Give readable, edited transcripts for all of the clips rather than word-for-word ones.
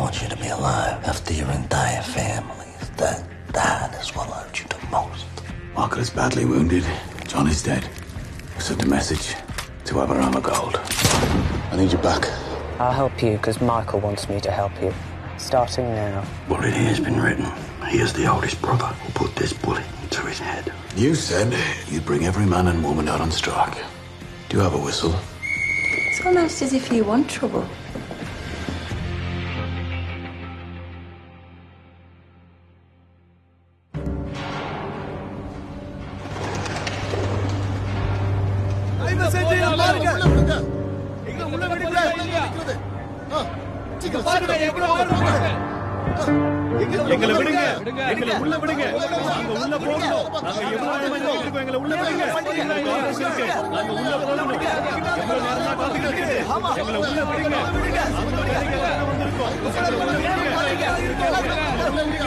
want you to be alive after your entire family is dead. That is what hurt you the most. Michael is badly wounded. John is dead. We sent a message to Aberama Gold. I need you back. I'll help you because Michael wants me to help you. Starting now. Already has been written. He is the oldest brother who put this bullet into his head. You said you'd bring every man and woman out on strike. Do you have a whistle? It's almost as if you want trouble. எங்களை விடுங்க, எங்களை உள்ள விடுங்க. நாங்க உள்ள போகணும். நாங்க எவ்வளவு நேரமா இருக்கோம், எங்களை உள்ள விடுங்க. எங்களுக்கு ஆர்டர்ஸ் இருக்கு. நாங்க உள்ள போகணும். எவ்வளவு நேரமா காத்துக்கிட்டு இருக்கு. எங்களை உள்ள விடுங்க.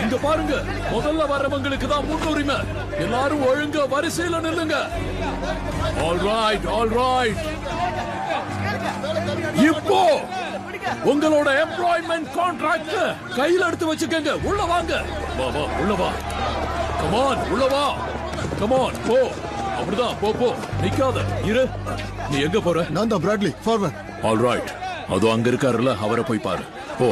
இங்க பாருங்க, முதல்ல வர்றவங்களுக்கு தான் முன்னுரிமை. எல்லாரும் ஒழுங்கா வரிசையில நில்லுங்க. All right. இப்போ உங்களோட எம்ப்ளாய்மெண்ட் கான்ட்ராக்ட் கையில எடுத்து வச்சுக்கங்க. உள்ள வாங்க. வா உள்ள வா. கமான் உள்ள வா. கமான் போ. அப்படிதான் போ. நிக்காத இரு. நீ எங்க போற? நான் தான் பிராட்லி. ஃபார்வர்ட். All right. அது அங்க இருக்காருல்ல, அவரை போய் பாரு. போ.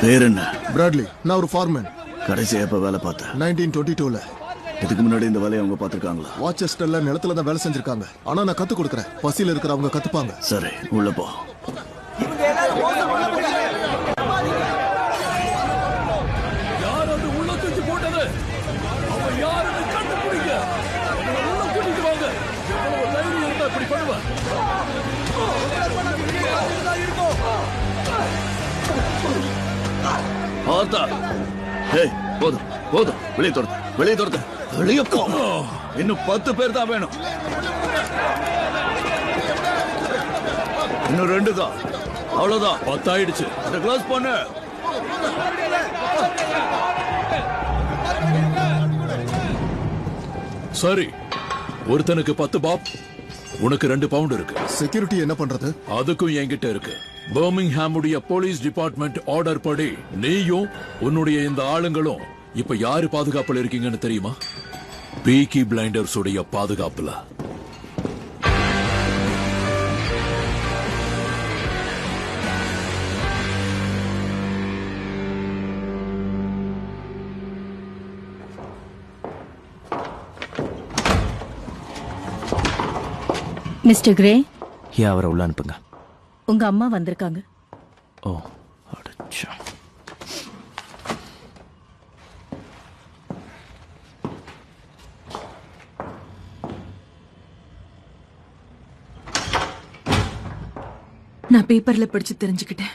பேர் என்ன? பிராட்லி. நான் ஒரு ஃபார்மேன். கடைசியா எப்ப வேலை பார்த்தேன்? 1922ல. இதுக்கு முன்னாடி இந்த வேலையை அவங்க பாத்துருக்காங்களா? வாட்செஸ்டர்ல நிலத்துல தான் வேலை செஞ்சிருக்காங்க. ஆனா நான் கத்து கொடுக்கறேன். பசியில இருக்கிறவங்க கத்துப்பாங்க. சரி, உள்ள போ. யார் அது உள்ள தூக்கி போட்டது? அவன் யாருன்னு கண்டுபிடிங்க. உள்ள கூட்டிட்டு வாங்க. எவ்வளவு தைரியம் இருந்தா இப்படி பண்ணுவ? ஆத்தா. ஏய், போதும். வெளியே துரத்து. வெளியே போ. இன்னும் 10 பேர் தான் வேணும். இன்னும் 2 தான். அவ்வளவுதான். 10 ஆயிடுச்சு. அதை க்ளோஸ் பண்ணு. சரி, ஒருத்தனுக்கு 10 பாப். உனக்கு 2 பவுண்ட் இருக்கு. செக்யூரிட்டி என்ன பண்றது? அதுக்கும் என்கிட்ட இருக்கு. பர்மிங்ஹாமுடைய போலீஸ் டிபார்ட்மெண்ட் ஆர்டர் படி நீயும் உன்னுடைய இந்த ஆளுங்களும் இப்ப யாரு பாதுகாப்புல இருக்கீங்கன்னு தெரியுமா? பீக்கி பிளைண்டர்ஸ் உடைய பாதுகாப்புல. மிஸ்டர் கிரே, அவரை உள்ள அனுப்புங்க. உங்க அம்மா வந்திருக்காங்க. ஓ, அடச்சா. நான் பேப்பர்ல படிச்சு தெரிஞ்சுக்கிட்டேன்.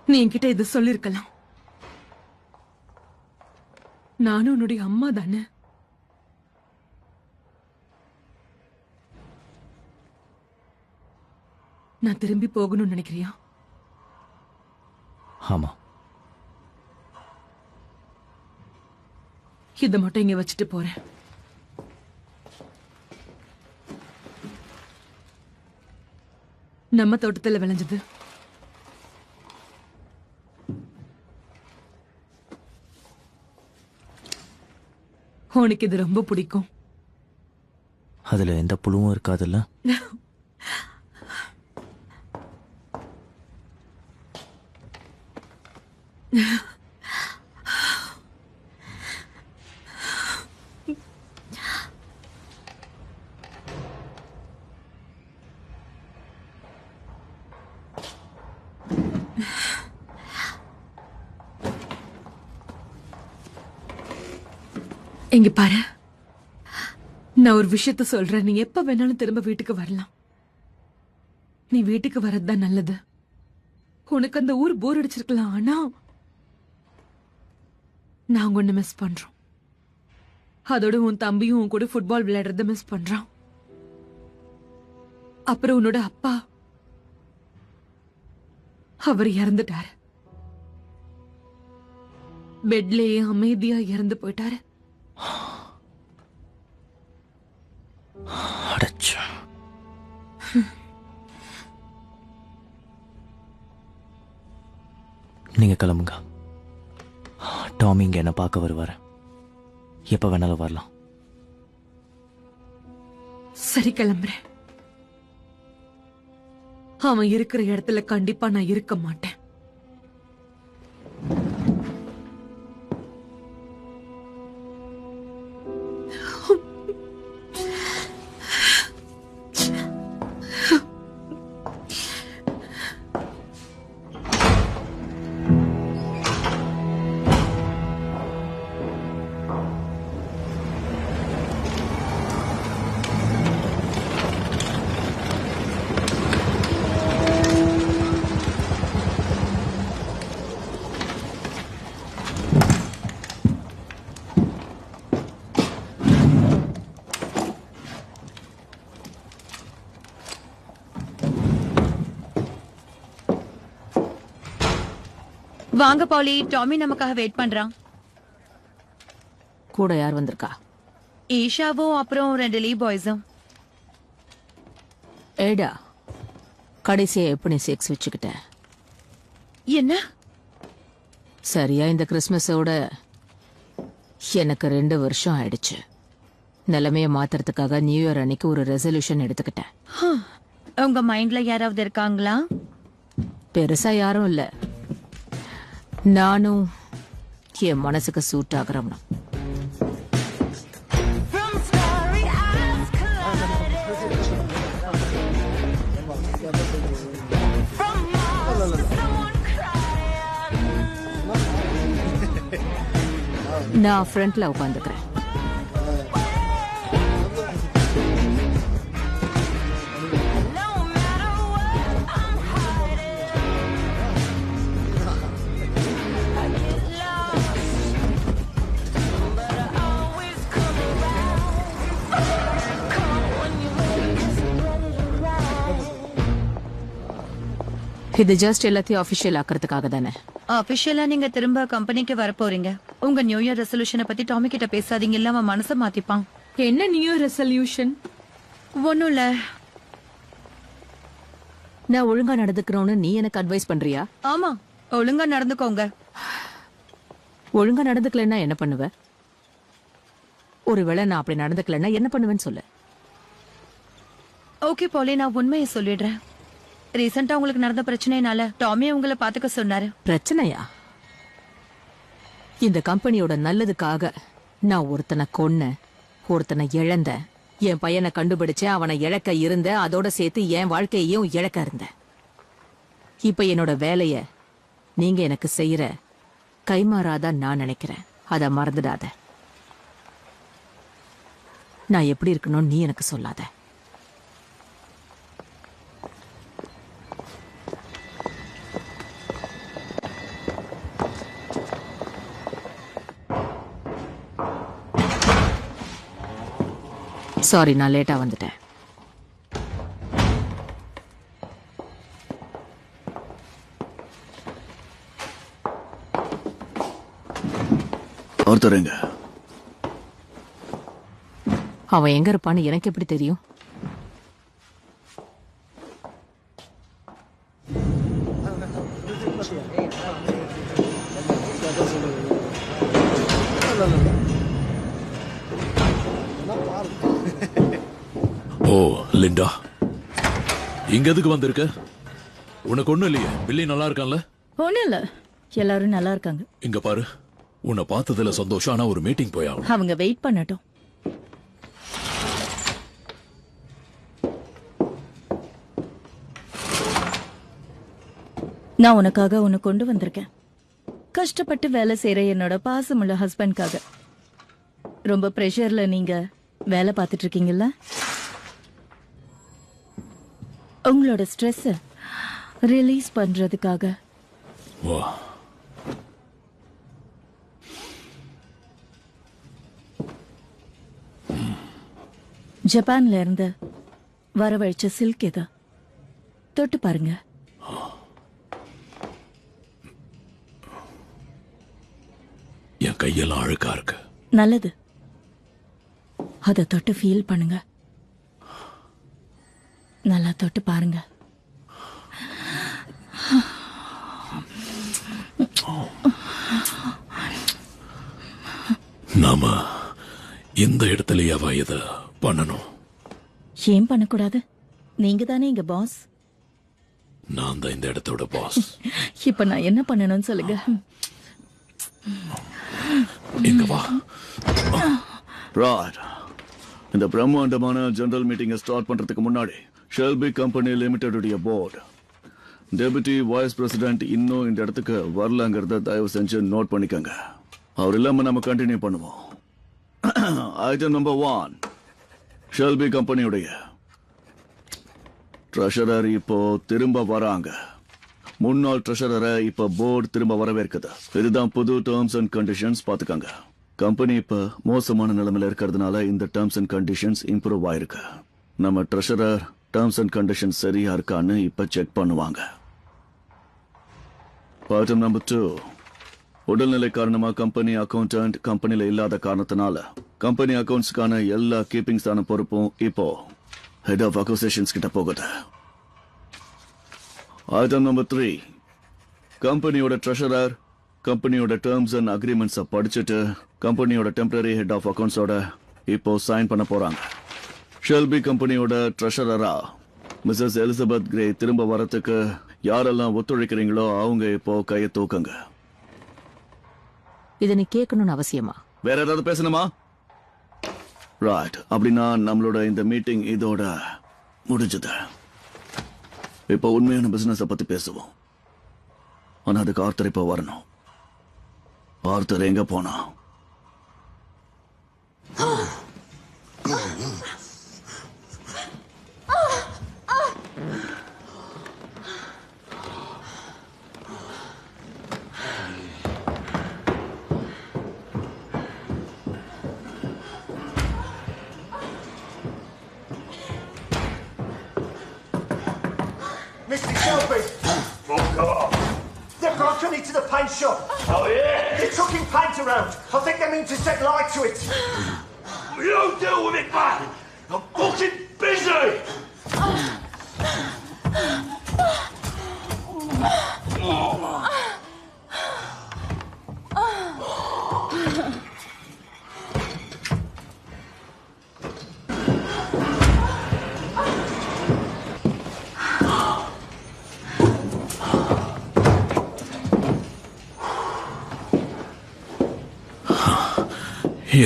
நீ என்கிட்ட இது சொல்லிருக்கலாம். நானும் உன்னுடைய அம்மா தானே. நான் திரும்பி போகணும்னு நினைக்கிறியா? ஆமா. இதை மட்டும் இங்க வச்சுட்டு போறேன். நம்ம தோட்டத்துல விளைஞ்சது. உனக்கு இது ரொம்ப பிடிக்கும். அதுல எந்த புழுவும் இருக்காதுல்ல? இங்க பாரு, நான் ஒரு விஷயத்த சொல்றேன். நீ எப்ப வேணாலும் திரும்ப வீட்டுக்கு வரலாம். நீ வீட்டுக்கு வரதுதான் நல்லது. உனக்கு அந்த ஊர் போர் அடிச்சிருக்கலாம். ஆனா நாங்க ஒண்ணு மிஸ் பண்றோம். அதோட உன் தம்பியும் உன் கூட ஃபுட்பால் விளையாடுறத மிஸ் பண்றான். அப்புறம் உன்னோட அப்பா, அவர் இறந்துட்டாரு. பெட்லயே அமைதியா இறந்து போயிட்டாரு. நீங்க கிளம்புங்க. டாமி இங்க என்ன பார்க்க வருவாரு. எப்ப வேணாலும் வரலாம். சரி, கிளம்புறேன். அவன் இருக்கிற இடத்துல கண்டிப்பா நான் இருக்க மாட்டேன். வாங்க பாலி, டாமி நமக்காக வெயிட் பண்றான். கூட யார் வந்திருக்கா? ஈஷாவும் அப்புறம் 2 லீ பாய்ஸும். ஏடா, கடைசியா எப்படி செக்ஸ் வச்சுக்கிட்ட? என்ன? சரியா இந்த கிறிஸ்மஸோட எனக்கு 2 வருஷம் ஆயிடுச்சு. நிலைமைய மாத்துறதுக்காக நியூ இயர் அன்னைக்கு ஒரு ரெசல்யூஷன் எடுத்துக்கிட்டேன். உங்க மைண்ட்ல யாராவது இருக்காங்களா? பெருசா யாரும் இல்ல. நானும் என் மனசுக்கு சூட் ஆகிறவனும். நான் ஃப்ரண்ட்ல உட்காந்துக்கிறேன். இது ஜஸ்ட் எல்லாத்தையும் அபிஷியல் ஆக்கிறதுக்காக தானே. அபிஷியலா நீங்க திரும்ப கம்பெனிக்கு வர போறீங்க. உங்க நியூ இயர் ரெசல்யூஷனை பத்தி டாமி கிட்ட பேசாதீங்க, இல்ல அவன் மனசை மாத்திப்பான். என்ன நியூ இயர் ரெசல்யூஷன்? ஒண்ணும் இல்ல. நான் ஒழுங்கா நடந்துக்கிறோன்னு நீ எனக்கு அட்வைஸ் பண்றியா? ஆமா, ஒழுங்கா நடந்துக்கோங்க. ஒழுங்கா நடந்துக்கலன்னா என்ன பண்ணுவ? ஒருவேளை நான் அப்படி நடந்துக்கலன்னா என்ன பண்ணுவேன்னு சொல்லு. ஓகே பாலி, நான் உண்மையை சொல்லிடுறேன். ரீசெண்டா உங்களுக்கு நடந்த பிரச்சனைனால டாமி உங்களை பாத்துக்க சொன்னாரு. பிரச்சனையா? இந்த கம்பெனியோட நல்லதுக்காக நான் ஒருத்தனை கொன்ன, ஒருத்தனை இழந்த, என் பையனை கண்டுபிடிச்சேன், அவனை இழக்க இருந்த, அதோட சேர்த்து என் வாழ்க்கையையும் இழக்க இருந்த. இப்ப என்னோட வேலைய நீங்க எனக்கு செய்யற கைமாறாதான் நான் நினைக்கிறேன். அத மறந்துடாத. நான் எப்படி இருக்கணும் நீ எனக்கு சொல்லாத. சாரி, நான் லேட்டா வந்துட்டேன். ஒருத்தருங்க. அவன் எங்க இருப்பான்னு எனக்கு எப்படி தெரியும்? ஓ லிண்டா, இங்க எதுக்கு வந்திருக்க? உனக்கு ஒண்ணும் இல்லையே? பில்லி நல்லா இருக்கான்ல? ஒண்ணும் இல்ல, எல்லாரும் நல்லா இருக்காங்க. இங்க பாரு, உன்னை பார்த்ததுல சந்தோஷம். ஆனா ஒரு மீட்டிங் போய் ஆகணும். அவங்க வெயிட் பண்ணட்டும். நான் உனக்காக உன்னை கொண்டு வந்திருக்கேன். கஷ்டப்பட்டு வேலை செய்யற என்னோட பாசமுள்ள ஹஸ்பண்ட்காக. ரொம்ப பிரஷர்ல நீங்க வேலை பார்த்துட்டு இருக்கீங்கல்ல, உங்களோட ஸ்ட்ரெஸ் ரிலீஸ் பண்றதுக்காக. ஜப்பான்ல இருந்து வரவழைச்ச சில்க் இது, தொட்டு பாருங்க. என் கையெல்லாம் அழுக்கா இருக்கு. நல்லது, அதை தொட்டு ஃபீல் பண்ணுங்க. நல்லா தொட்டு பாருங்க. நாம இந்த இடத்துலயாவா இத பண்ணணும்? ஏன் பண்ணக்கூடாது? நீங்க தானே இங்க பாஸ். நான் தான் இந்த இடத்தோட பாஸ். இப்ப நான் என்ன பண்ணணும்னு சொல்லுங்க. இங்க வா. ராட், இந்த பிரம்மாண்டமான ஜெனரல் மீட்டிங்கை ஸ்டார்ட் பண்றதுக்கு முன்னாடி ஷெல்பி கம்பெனி லிமிடெடுடைய போர்டு டெபுட்டி வைஸ் பிரசிடென்ட் இன்னும் இந்த இடத்துக்கு வரலங்கிறத தயவு செஞ்சு நோட் பண்ணிக்கோங்க. அவர் இல்லாம நம்ம கண்டினியூ பண்ணுவோம். ஐட்டம் நம்பர் 1, ஷெல்பி கம்பெனியுடைய ட்ரெஷரர் இப்போ திரும்ப வராங்க. முன்னாள் ட்ரெஷரரை இப்ப போர்டு திரும்ப வரவேற்குது. இதுதான் புது டேர்ம்ஸ் அண்ட் கண்டிஷன்ஸ். பாத்துக்கோங்க. கம்பெனி இப்ப மோசமான நிலைமையில இருக்கிறதுனால இந்த டேர்ம்ஸ் அண்ட் கண்டிஷன்ஸ் இம்ப்ரூவ் ஆயிருக்கு. நம்ம ட்ரெஷரர் டேர்ம்ஸ் அண்ட் கண்டிஷன்ஸ் சரியா இருக்கான்னு இப்ப செக் பண்ணுவாங்க. ஐட்டம் நம்பர் 2, உடல்நிலை காரணமா கம்பெனி அக்கௌண்டன்ட் கம்பெனில இல்லாத காரணத்தினால கம்பெனி அக்கௌண்ட்ஸ்க்கான எல்லா கீப்பிங்ஸான பொறுப்பும் இப்போ ஹெட் ஆஃப் அக்யூசேஷன்ஸ் கிட்ட போகுது. ஐட்டம் நம்பர் 3, கம்பெனியோட ட்ரெஷரர் கம்பெனியோட டேர்ம்ஸ் அண்ட் அக்ரிமெண்ட்ஸை படிச்சுட்டு கம்பெனியோட டெம்பரரி ஹெட் ஆஃப் அக்கௌண்ட்ஸோட இப்போ சைன் பண்ண போறாங்க. ஷெல்பி கம்பெனியோட ட்ரெஷரரா மிஸ்ஸஸ் எலிசபெத் கிரே திரும்ப வரத்துக்கு யாரெல்லாம் ஒத்துழைக்கிறீங்களோ அவங்க இப்போ கையை தூக்குங்க. இதை நீ கேட்கணும்னு அவசியமா? வேற ஏதாவது பேசணுமா? ரைட், அப்படின்னா நம்மளோட இந்த மீட்டிங் இதோட முடிஞ்சது. இப்போ உண்மையான பிசினஸ் பத்தி பேசுவோம். ஆனா அதுக்கு ஆர்த்தர் இப்போ வரணும். ஆர்த்தர் எங்க போனா? Mr. Shelby! Fuck off! They've broken into the paint shop! Oh, yeah? They're chucking paint around! I think they mean to set light to it! You don't deal with it, man! I'm fucking busy!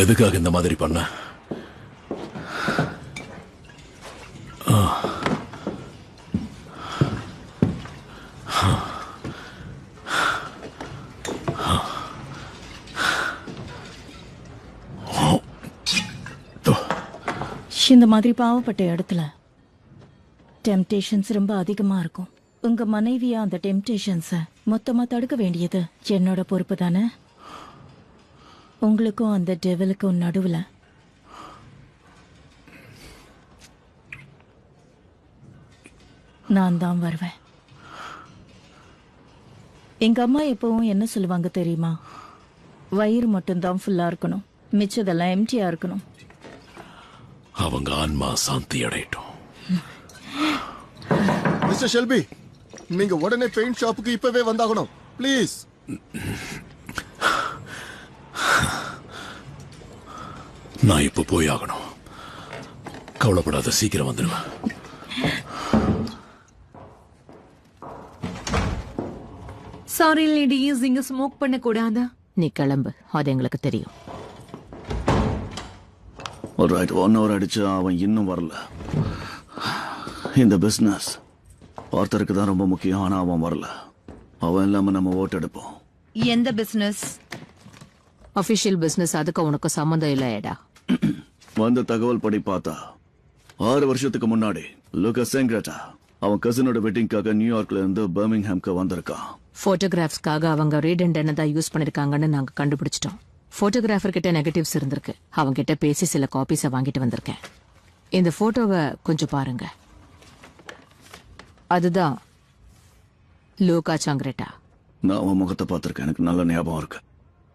எதுக்காக இந்த மாதிரி பண்ண? இந்த மாதிரி பாவப்பட்ட இடத்துல temptations ரொம்ப அதிகமா இருக்கும். உங்க மனைவியா அந்த டெம்டேஷன்ஸ மொத்தமா தடுக்க வேண்டியது என்னோட பொறுப்பு தானே? உங்களுக்கும் அந்த டெவிலுக்கும் நடுவுல நான் தான் வருவேன். எங்க அம்மா எப்பவும் என்ன சொல்லுவாங்க தெரியுமா? வயிறு மட்டும்தான் ஃபுல்லா இருக்கணும், மிச்சதெல்லாம் எம்டியா இருக்கணும். அவங்க ஆன்மா சாந்தி அடையட்டும். மிஸ்டர் ஷெல்பி, நீங்க உடனே பெயிண்ட் ஷாப்புக்கு இப்பவே வந்தாகணும் ப்ளீஸ். நான் இப்ப போய் ஆகணும். கவலைப்படாத, சீக்கிரம் வந்துடுவேன். சாரி லேடிஸ், இங்க ஸ்மோக் பண்ண கூடாதா? நீ கிளம்பு, அது எங்களுக்கு தெரியும். ஒரு ரைட், 1 hour அடிச்சு அவன் இன்னும் வரல. இந்த பிசினஸ் ஆர்த்தருக்கு தான் ரொம்ப முக்கியம். ஆனா அவன் வரல. அவன் இல்லாம நம்ம ஓட்டு எடுப்போம். எந்த பிசினஸ்? Official business. அதுக்கு உனக்கு சம்மந்தம் இல்லையடா. வந்த தகவல் படி பார்த்தா 6 வருஷத்துக்கு முன்னாடி லூகாஸ் செங்கிரேட்டா அவன் கசினோட வெட்டிங்காக நியூயார்க்ல இருந்து பர்மிங்ஹாம்க்கு வந்திருக்கான். போட்டோகிராஃப்ஸ்க்காக அவங்க ரீடெண்ட் தான் யூஸ் பண்ணிருக்காங்கன்னு நாங்க கண்டுபிடிச்சிட்டோம். போட்டோகிராஃபர் கிட்ட நெகட்டிவ்ஸ் இருந்திருக்கு. அவங்க கிட்ட பேசி சில காப்பீஸை வாங்கிட்டு வந்திருக்கேன். இந்த போட்டோவை கொஞ்சம் பாருங்க. அதுதான் லூகா சாங்கிரேட்டா. நான் அவன் முகத்தை பார்த்திருக்கேன், எனக்கு நல்ல ஞாபகம் இருக்கு.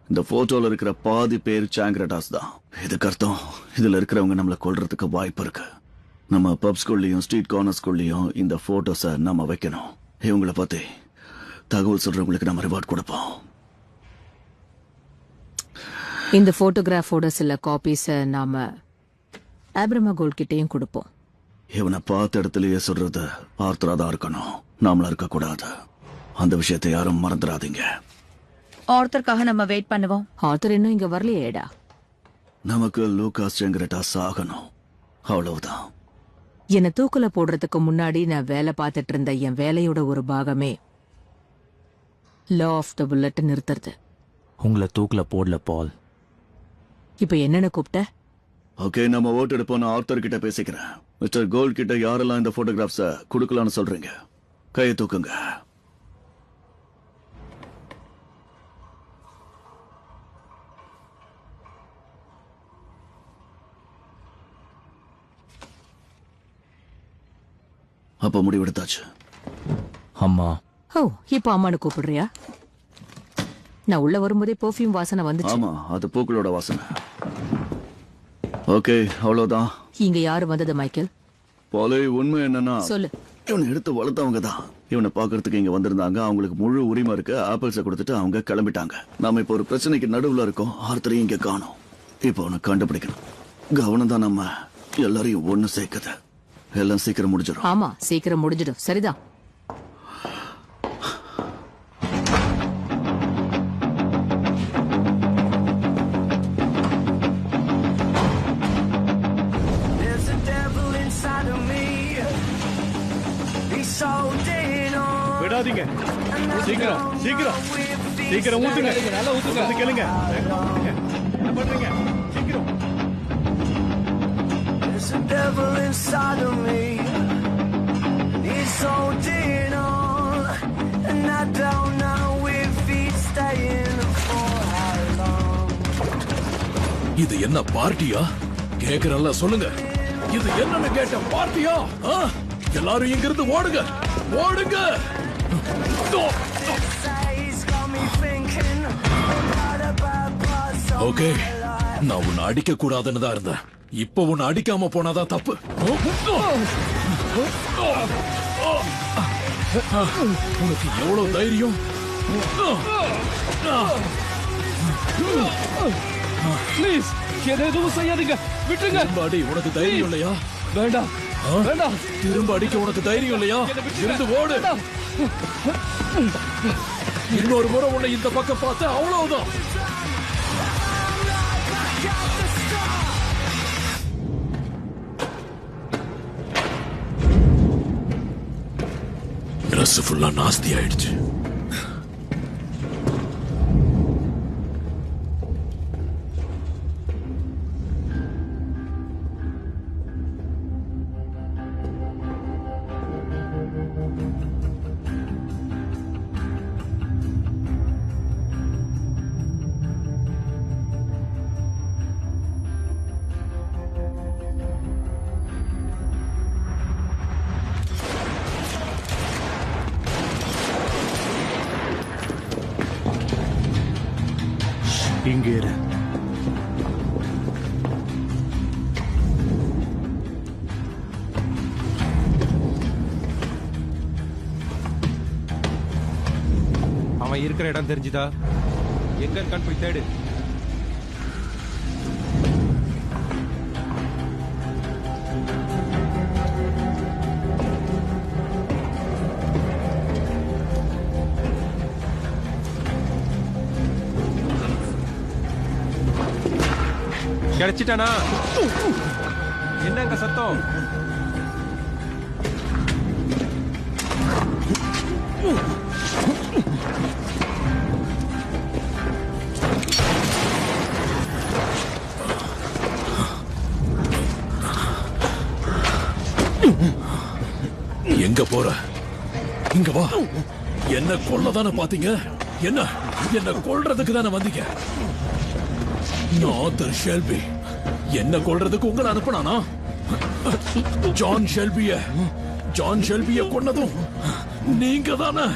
இந்த போட்டோல இருக்கிற பாதி பேர் சாங்கிரேட்டாஸ் தான். இதுக்கு அர்த்தம் இதுல இருக்கிறவங்க நம்மளை கொல்றதுக்கு வாய்ப்பு இருக்கு. நம்ம பப்ஸ்குள்ளயும் ஸ்ட்ரீட் கார்னர்ஸ்குள்ளயும் இந்த போட்டோஸை நம்ம வைக்கணும். இவங்களை பத்தி தகவல் சொல்றவங்களுக்கு நம்ம ரிவார்ட் கொடுப்போம். இந்த போட்டோகிராஃபோட சில காப்பீஸ நாம ஆப்ரமா கோல்ட் கிட்டயும் கொடுப்போம். இவனை பார்த்த இடத்துலயே சொல்றது ஆர்த்தரா தான் இருக்கணும், நாமளா இருக்க கூடாது. அந்த விஷயத்தை யாரும் மறந்துடாதீங்க. ஆர்த்தருக்காக நம்ம வெயிட் பண்ணுவோம். ஆர்த்தர் இன்னும் இங்க வரலையேடா. நமக்கு லூகாஸ் செங்கரட்டா சாகணும், அவ்வளவுதான். என்னை தூக்குல போடுறதுக்கு முன்னாடி நான் வேலை பார்த்துட்டு இருந்த என் வேலையோட ஒரு பாகமே லா ஆஃப் த புல்லட் நிறுத்துறது. உங்களை தூக்குல போடல பால். இப்ப என்னன்னு கூப்பிட்ட? ஓகே, நம்ம ஓட்டு எடுப்போம். ஆர்த்தர் கிட்ட பேசிக்கிறேன். மிஸ்டர் கோல்ட் கிட்ட யாரெல்லாம் இந்த போட்டோகிராஃப்ஸ கொடுக்கலாம்னு சொல்றீங்க? கையை தூக்குங்க. அப்ப முடிவெடுத்தாச்சு. அம்மா. ஓ, இப்ப அம்மானு கூப்பிடுறியா? நான் உள்ள வரும்போதே பெர்ஃப்யூம் வாசனை வந்துச்சு. ஆமா, அது பூக்களோட வாசனை. ஓகே, அவ்வளவுதான். இங்க யாரு வந்தது மைக்கேல்? பாலே, உண்மை என்னன்னா சொல்லு. இவனை எடுத்து வளர்த்தவங்க தான் இவனை பாக்குறதுக்கு இங்க வந்திருந்தாங்க. அவங்களுக்கு முழு உரிமை இருக்கு. ஆப்பிள்ஸை கொடுத்துட்டு அவங்க கிளம்பிட்டாங்க. நாம இப்ப ஒரு பிரச்சனைக்கு நடுவுல இருக்கோம். ஆர்த்தரையும் இங்க காணோம். இப்போ அவனை கண்டுபிடிக்கணும். கவனம் தான் நம்ம எல்லாரையும் ஒண்ணு சேர்க்குது. எல்லாம் சீக்கிரம் முடிஞ்சிடும். ஆமா, சீக்கிரம் முடிஞ்சிடும். சரிதான். விடாதீங்க. சீக்கிரம் சீக்கிரம் சீக்கிரம் ஊத்துங்க. நல்லா ஊத்துங்க. கேளுங்க. என்ன பண்றீங்க? சீக்கிரம். There's a devil inside of me. He's holding on, and I don't know if he's staying for how long. இது என்ன பார்ட்டியா? கேக்குறல்ல, சொல்லுங்க. இது என்னன்னு கேட்ட பார்ட்டியா? எல்லாரும் இங்க இருந்து ஓடுங்க, ஓடுங்க. ஓகே, நான் உன்னை அடிக்க கூடாதுன்னு தான் இருந்தேன். இப்ப உன்னை அடிக்காம போனாதான் தப்பு. உனக்கு எவ்வளவு தைரியம்? ப்ளீஸ், என்ன எதுவும் செய்யாதீங்க. விட்டுங்க. அடி, உனக்கு தைரியம் இல்லையா? வேண்டாம் வேண்டாம். திரும்ப அடிக்க உனக்கு தைரியம் இல்லையா? இருந்து ஓடு. இன்னொரு முறை உன்னை இந்த பக்கம் பார்த்து அவ்வளவுதான். ட்ரெஸ் ஃபுல்லா நாஸ்தி ஆயிடுச்சு. இங்கே இரு. அவன் இருக்கிற இடம் தெரிஞ்சுதா? எங்க இருக்கான்னு போய் தேடு. கிடைச்சிட்டானா? என்னங்க சத்தம்? எங்க போற? இங்க வா. என்ன கொல்லதானே பாத்தீங்க? என்ன கொல்றதுக்கு தானே வந்தீங்க? ஆர்த்தர் ஷெல்பி என்ன கொல்றதுக்கு உங்களை அனுப்பினானா? ஜான் ஷெல்பிய கொன்னதும் நீங்க தானே?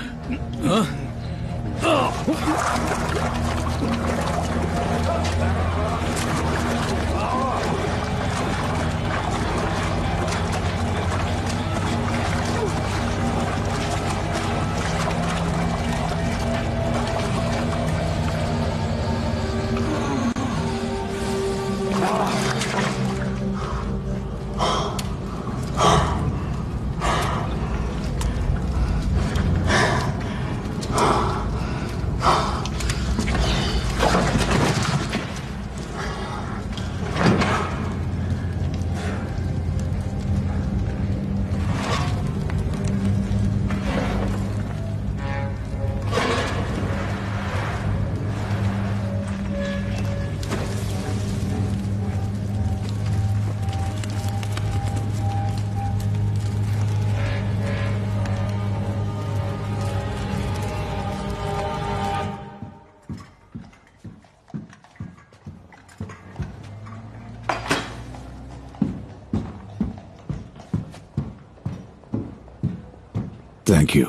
தேங்க்யூ.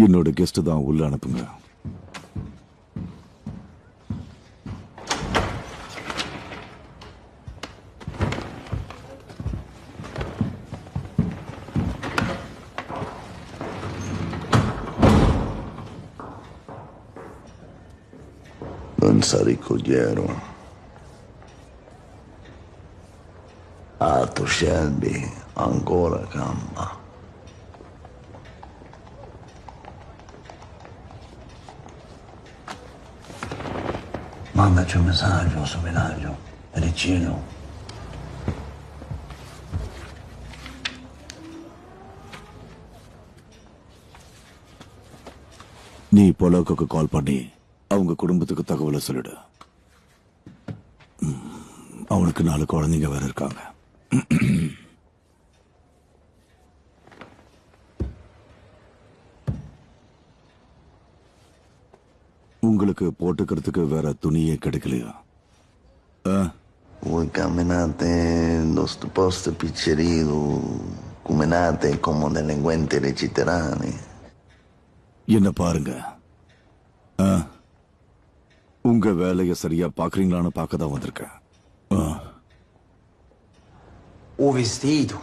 என்னோட கெஸ்ட் தான் உள்ள அனுப்புங்க. Non si ricogliero. Arthur Shelby ancora campa. Mandaci un messaggio su villaggio, Ricino. நீ பொலோக்கு கால் பண்ணி அவங்க குடும்பத்துக்கு தகவலை சொல்லிடு. அவனுக்கு 4 குழந்தைங்க வேற இருக்காங்க. உங்களுக்கு போட்டுக்கிறதுக்கு வேற துணியே கிடைக்கலையா? Voi camminate in sto posto piccerino, camminate come delinquenti reciterani. என்ன பாருங்க, உங்க வேலையை சரியா பாக்குறீங்களான்னு பார்க்க தான் வந்திருக்கேன். O vestito,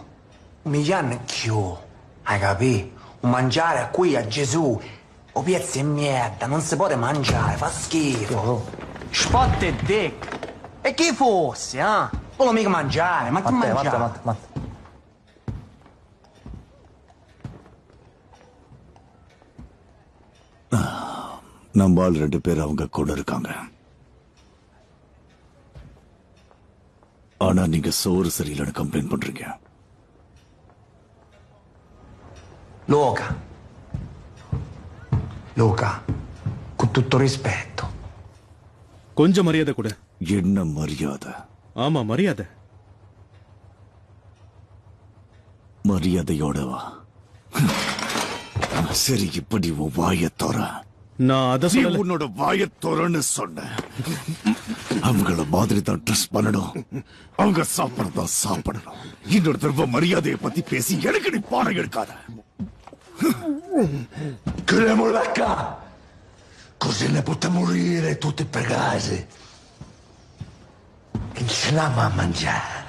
un miglianecchio, hai capito? Un mangiare a qui a Gesù, o piezze e merda, non si può mangiare, fa schifo. Spot e dick. E chi fosse, eh? Non mica mangiare, ma che mangiare? Matte. நம்ம ஆள் 2 பேர் அவங்க கூட இருக்காங்க. ஆனா நீங்க சோறு சரியில்லைன்னு கம்ப்ளைண்ட் பண்றீங்க. Luca, con tutto rispetto. கொஞ்சம் மரியாதை கொடு. என்ன மரியாதை? ஆமா, மரியாதை. மரியாதையோட வா. சரி, இப்படி உன் வாயை தோற. நான் அத சொல்லல. உன்னோட வாயை தோறன்னு சொன்னேன். அவங்கள மாதிரி தான் ட்ரெஸ் பண்ணணும், அவங்க சாப்பிடதான் சாப்பிடணும். இன்னொரு தடவை மரியாதையை பத்தி பேசி எனக்கு நீ பாடம் எடுக்காத. Chiudiamola qua, così ne possiamo morire tutti per casa. Iniziamo a mangiare.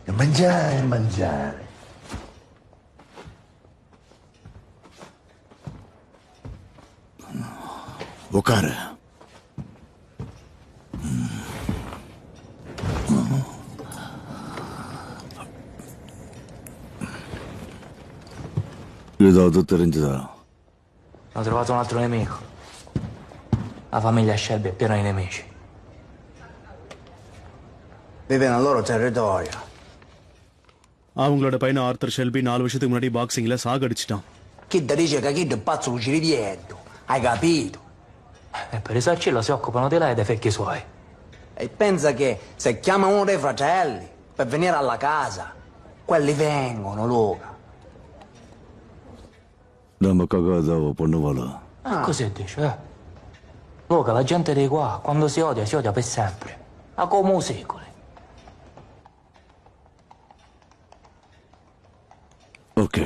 E mangiare. உட்காரு. ஏதாவது தெரிஞ்சதா? Ho trovato un altro nemico. La famiglia Shelby è piena di nemici. Vive nel loro territorio. அவங்களோட பையன் ஆர்த்தர் ஷெல்பி 4 வருஷத்துக்கு முன்னாடி பாக்ஸிங்ல சாகடிச்சிட்டான். Kid dice che Kid è pazzo cuciri dietro, hai capito? E per risarcirlo si occupano di lei e dei fecchi suoi. E pensa che se chiama uno dei fratelli per venire alla casa, quelli vengono, Luca. நமக்காக அதை பண்ணுவாளா? Così dice, Luca, la gente di qua, quando si odia per sempre. Ma come un secolo. Ok.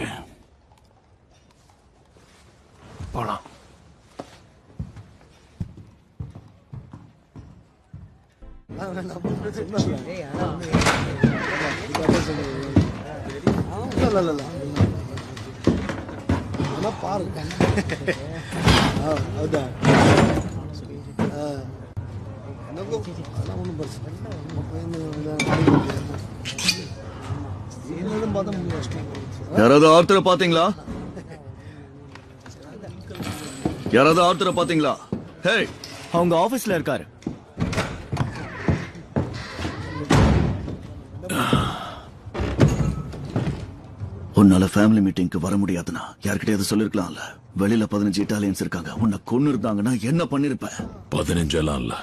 போலாம். பாருங்க. ಹೌದಾ? யாராவது ஆர்த்தரை பாத்தீங்களா? யாராவது ஆர்த்தரை பாத்தீங்களா? ஹே, அவங்க ஆபீஸ்ல இருக்காரு. உன்னால ஃபேமிலி மீட்டிங்க்கு வர முடியாதுன்னா யார்கிட்டயாவது சொல்லிருக்கலாம்ல. வெளியில 15 இட்டாலியன்ஸ் இருக்காங்க. உன்னை கொன்னு இருந்தாங்கன்னா என்ன பண்ணிருப்ப? 15 எல்லாம் இல்ல,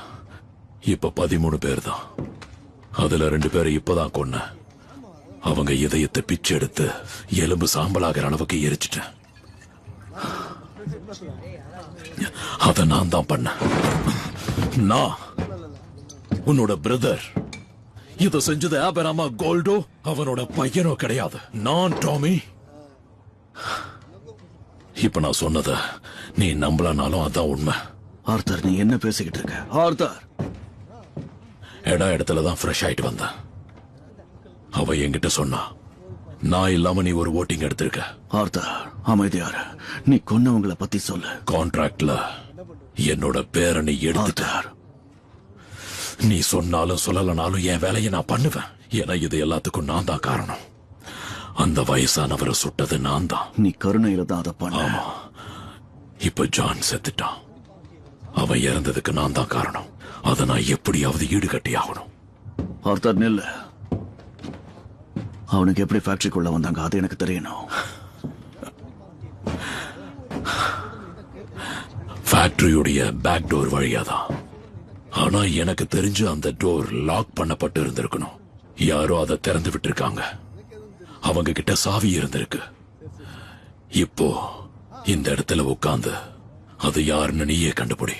இப்ப 13 பேர் தான். அதுல 2 பேரை இப்பதான் கொன்ன. அவங்க இதயத்தை பிச்சு எடுத்து எலும்பு சாம்பலாகிற அளவுக்கு எரிச்சிட்டேன். அத நான் தான் பண்ணேன். நான் உன்னோட பிரதர். இத செஞ்சது ஆபராமா கோல்டோ அவனோட பையனோ கிடையாது. நான் டாமி இப்ப நான் சொன்னத நீ நம்பலனாலும் அதான் உண்மை. ஆர்த்தர், நீ என்ன பேசிக்கிட்டு இருக்க? ஆர்த்தர், இடத்துலதான் ஃப்ரெஷ் ஆயிட்டு வந்தேன். அவ என்கிட்ட சொன்னா, நான் இல்லாம நீ ஒரு ஓட்டிங் எடுத்திருக்க. ஆர்த்தர், அமைதியாரு. நீ கொன்னவங்களை பத்தி சொல்லு. கான்ட்ராக்ட்ல என்னோட பேரை நீ எடுத்துட்டார். நீ சொன்னாலும் சொல்லலனாலும் என் வேலையை நான் பண்ணுவேன். ஏன்னா இது எல்லாத்துக்கும் நான் தான் காரணம். அந்த வயசானவரை சுட்டது நான் தான். நீ கருணையில தான் அதை பண்ண. ஆமா. இப்ப ஜான் செத்துட்டான். அவன் இறந்ததுக்கு நான் தான் காரணம். அதை நான் எப்படியாவது ஈடுகட்டி ஆகணும். ஆர்த்தர், நில்லு. அவனுக்கு எப்படி ஃபேக்டரிக்குள்ள வந்தாங்க அது எனக்கு தெரியணும். ஃபேக்டரியுடைய பேக் டோர் வழியாதான். ஆனா எனக்கு தெரிஞ்சு அந்த டோர் லாக் பண்ணப்பட்டு இருந்திருக்கணும். யாரோ அதை திறந்து விட்டுருக்காங்க. அவங்க கிட்ட சாவி இருந்திருக்கு. இப்போ இந்த இடத்துல உட்கார்ந்து அது யாருன்னு நீயே கண்டுபிடி.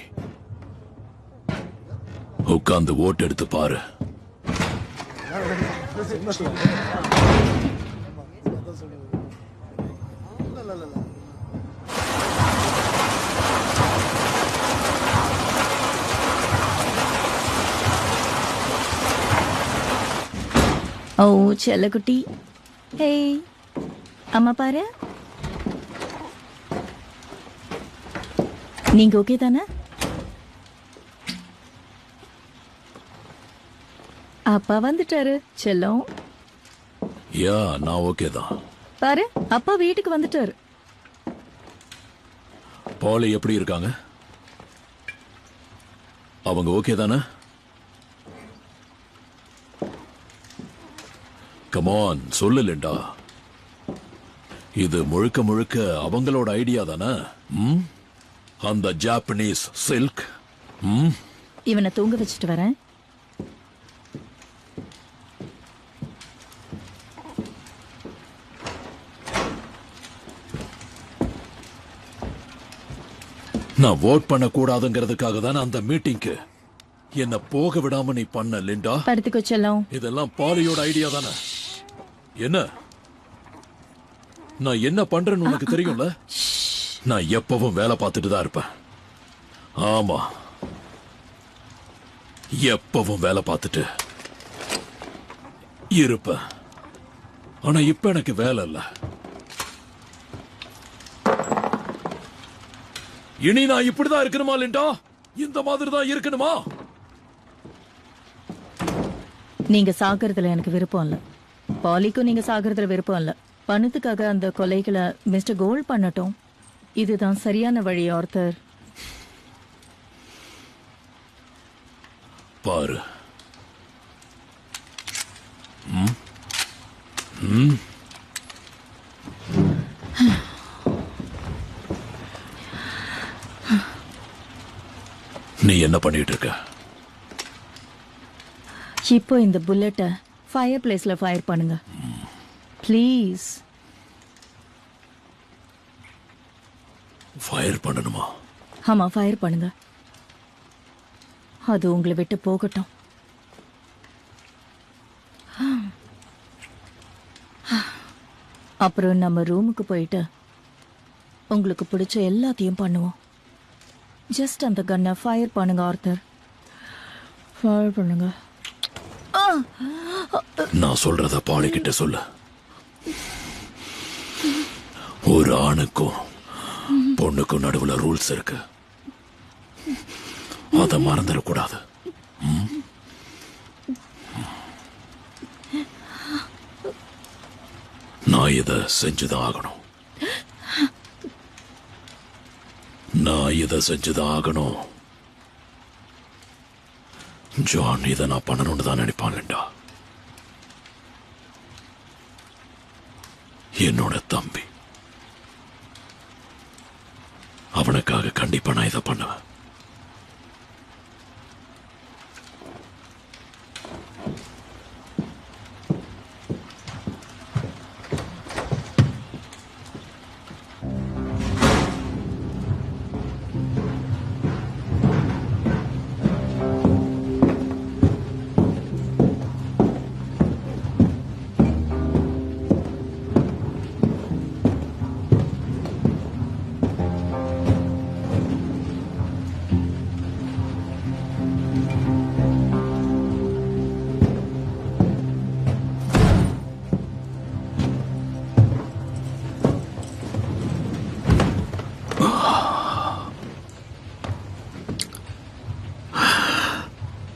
உட்கார்ந்து ஓட்டு எடுத்து பாரு. ஓ செல்லக்குட்டி, ஹே அம்மா பாரு. நீங்க ஓகே தானே? அப்பா வந்துட்டாரு செல்லம். யா, நான் ஓகே தான். பாரு, அப்பா வீட்டுக்கு வந்துட்டாரு. பாலி எப்படி இருக்காங்க? அவங்க ஓகே தானே? கமான், சொல்லு லிண்டா. இது முழுக்க முழுக்க அவங்களோட ஐடியா தானே? அந்த ஜாப்பனீஸ் சில்க். இவனை தூங்க வச்சுட்டு வரேன். நான் வோட் பண்ண கூடாதுங்கிறதுக்காக தானே அந்த மீட்டிங்க்கு என்ன போக விடாம நீ பண்ண லிண்டா. படுத்துக்கோ செல்லம். இதெல்லாம் பாலியோட ஐடியா தானே? என்ன நான் என்ன பண்றேன்னு உனக்கு தெரியும்ல. நான் எப்பவும் வேலை பார்த்துட்டு தான் இருப்பேன். ஆமா, எப்பவும் வேலை பார்த்துட்டு இருப்பேன். ஆனா இப்ப எனக்கு வேலை இல்ல. இனி நான் இப்படிதான் இருக்கணுமா லிண்டா? இந்த மாதிரி தான் இருக்கணுமா? நீங்க சாகிறதுல எனக்கு விருப்பம் இல்ல. பாலிக்கும் நீங்க சாகிறதுல விருப்பம் இல்ல. பணத்துக்காக அந்த கொலைகளை மிஸ்டர் கோல்ட் பண்ணட்டும். இதுதான் சரியான வழி ஆர்த்தர். பாரு, நீ என்ன பண்ணிட்டு இருக்க? இப்போ இந்த புல்லட்டை ஃபயர் பிளேஸ்ல ஃபயர் பண்ணுங்க ப்ளீஸ். ஃபயர் பண்ணணுமா? ஆமா, ஃபயர் பண்ணுங்க. அது உங்களை விட்டு போகட்டும். அப்புறம் நம்ம ரூமுக்கு போயிட்டு உங்களுக்கு பிடிச்ச எல்லாத்தையும் பண்ணுவோம். ஜஸ்ட் அந்த கன்னை ஃபயர் பண்ணுங்க ஆர்த்தர். ஃபயர் பண்ணுங்க. நான் சொல்றத பாலி கிட்ட சொல்லு. ஒரு ஆணுக்கும் பொண்ணுக்கும் நடுவுல ரூல்ஸ் இருக்கு. அத மறந்துடக்கூடாது. நான் இத செஞ்சுதான் ஆகணும். ஜான் இதை நான் பண்ணணும்னு தான் நினைப்பான் லிண்டா. என்னோட தம்பி. அவனுக்காக கண்டிப்பா நான் இதை பண்ணுவேன்.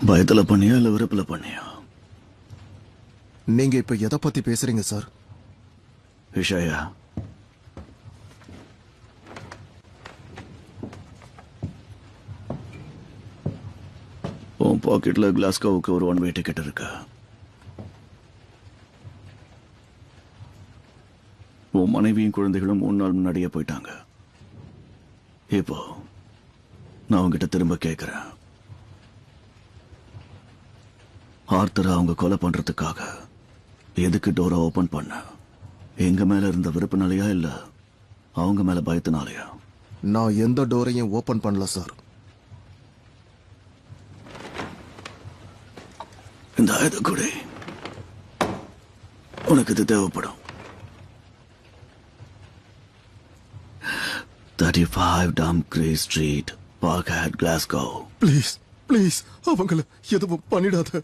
பயத்துல பண்ணியா இல்ல விருப்பல பண்ணியா? நீங்க இப்ப எதை பத்தி பேசுறீங்க சார்? விஷயா, உன் பாக்கெட்ல கிளாஸ்கோவுக்கு ஒரு 1 வே டிக்கெட் இருக்கு. உன் மனைவியும் குழந்தைகளும் 3 நாள் முன்னாடியே போயிட்டாங்க. இப்போ நான் உங்ககிட்ட திரும்ப கேட்கிறேன், ஆர்த்தரை அவங்க கொலை பண்றதுக்காக எதுக்கு டோரை ஓபன் பண்ண? எங்க மேல இருந்த விருப்பனாலயா இல்ல அவங்க மேல பயத்தினாலயா? நான் எந்த டோரையும் ஓபன் பண்ணல சார். இந்த ஆயுத கூட உனக்கு இது தேவைப்படும். 35 Dumfries Street, Parkhead, Glasgow. Please please அவங்கள எதுவும் பண்ணிடாத.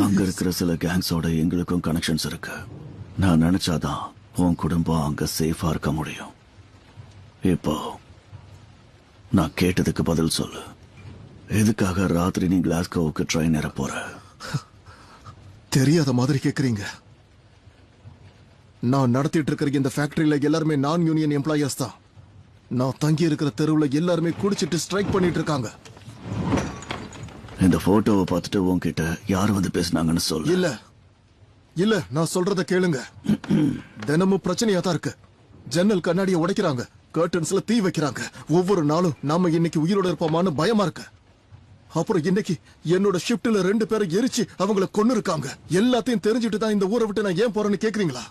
அங்க இருக்கிற சில கேங்ஸோட எங்களுக்கும் கனெக்ஷன்ஸ் இருக்கு. நான் நினைச்சாதான் உன் குடும்பம் அங்க சேஃபா இருக்க முடியும். இப்போ நான் கேட்டதுக்கு பதில் சொல்லு. எதுக்காக ராத்திரி நீ கிளாஸ்கோவுக்கு ட்ரெயின் ஏற போற? தெரியாத மாதிரி கேக்குறீங்க. நான் நடத்திட்டு இருக்கிற இந்த ஃபேக்டரியில எல்லாருமே நான் யூனியன் எம்ப்ளாயர்ஸ் தான். நான் தங்கி இருக்கிற தெருவுல எல்லாருமே குடிச்சிட்டு ஸ்ட்ரைக் பண்ணிட்டு இருக்காங்க. இந்த போட்டோவை பார்த்துட்டு உன்கிட்ட யாரு வந்து பேசினாங்கன்னு சொல்லு. இல்ல இல்ல, நான் சொல்றத கேளுங்க. தினமும் பிரச்சனையா தான் இருக்கு. ஜன்னல் கண்ணாடியை உடைக்கிறாங்க, கர்டன்ஸ்ல தீ வைக்கிறாங்க. ஒவ்வொரு நாளும் நாம இன்னைக்கு உயிரோட இருப்போமான்னு பயமா இருக்கு. அப்புறம் இன்னைக்கு என்னோட ஷிப்ட்ல 2 பேரை எரிச்சு அவங்கள கொன்னு இருக்காங்க. எல்லாத்தையும் தெரிஞ்சுட்டு தான் இந்த ஊரை விட்டு நான் ஏன் போறேன்னு கேக்குறீங்களா?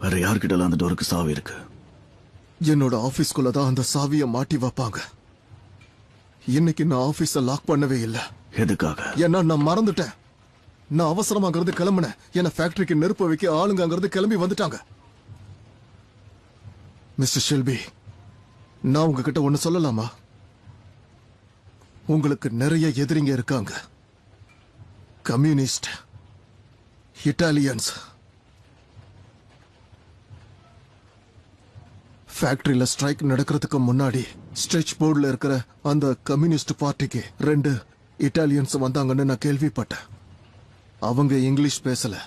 வேற யார்கிட்ட அந்த டோருக்கு சாவி இருக்கு? என்னோட ஆபீஸ்க்குள்ள தான் அந்த சாவியை மாட்டி வைப்பாங்க. இன்னைக்கு நான் ஆபீஸ லாக் பண்ணவே இல்லை. எதுக்காக? ஏன்னா நான் மறந்துட்டேன். நான் அவசரமா அங்கிருந்து கிளம்பினேன். என்ன ஃபேக்டரிக்கு நெருப்பு வைக்க ஆளுங்க அங்கிருந்து கிளம்பி வந்துட்டாங்க. மிஸ்டர் ஷெல்பி, நான் உங்ககிட்ட ஒண்ணு சொல்லலாமா? உங்களுக்கு நிறைய எதிரிங்க இருக்காங்க. Communist, Italians. ஃபேக்டரியில ஸ்ட்ரைக் நடக்கிறதுக்கு முன்னாடி ஸ்ட்ரெச் போர்டுல இருக்கிற அந்த கம்யூனிஸ்ட் பார்ட்டிக்கு 2 இட்டாலியன்ஸ் வந்தாங்கன்னு நான் கேள்விப்பட்டேன். அவங்க இங்கிலீஷ் பேசல.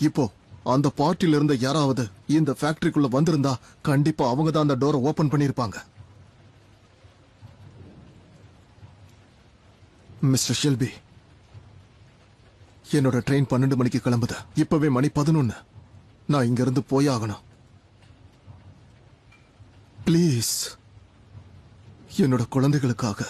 இப்போ அந்த பார்ட்டில இருந்த யாராவது இந்த ஃபேக்டரிக்குள்ள வந்திருந்தா கண்டிப்பா அவங்க தான் அந்த டோரை ஓபன் பண்ணிருப்பாங்க. மிஸ்டர் ஷெல்பி, என்னோட ட்ரெயின் 12 மணிக்கு கிளம்புது. இப்பவே மணி 11. நான் இங்க இருந்து போயாகணும். ப்ளீஸ், என்னோட குழந்தைகளுக்காக.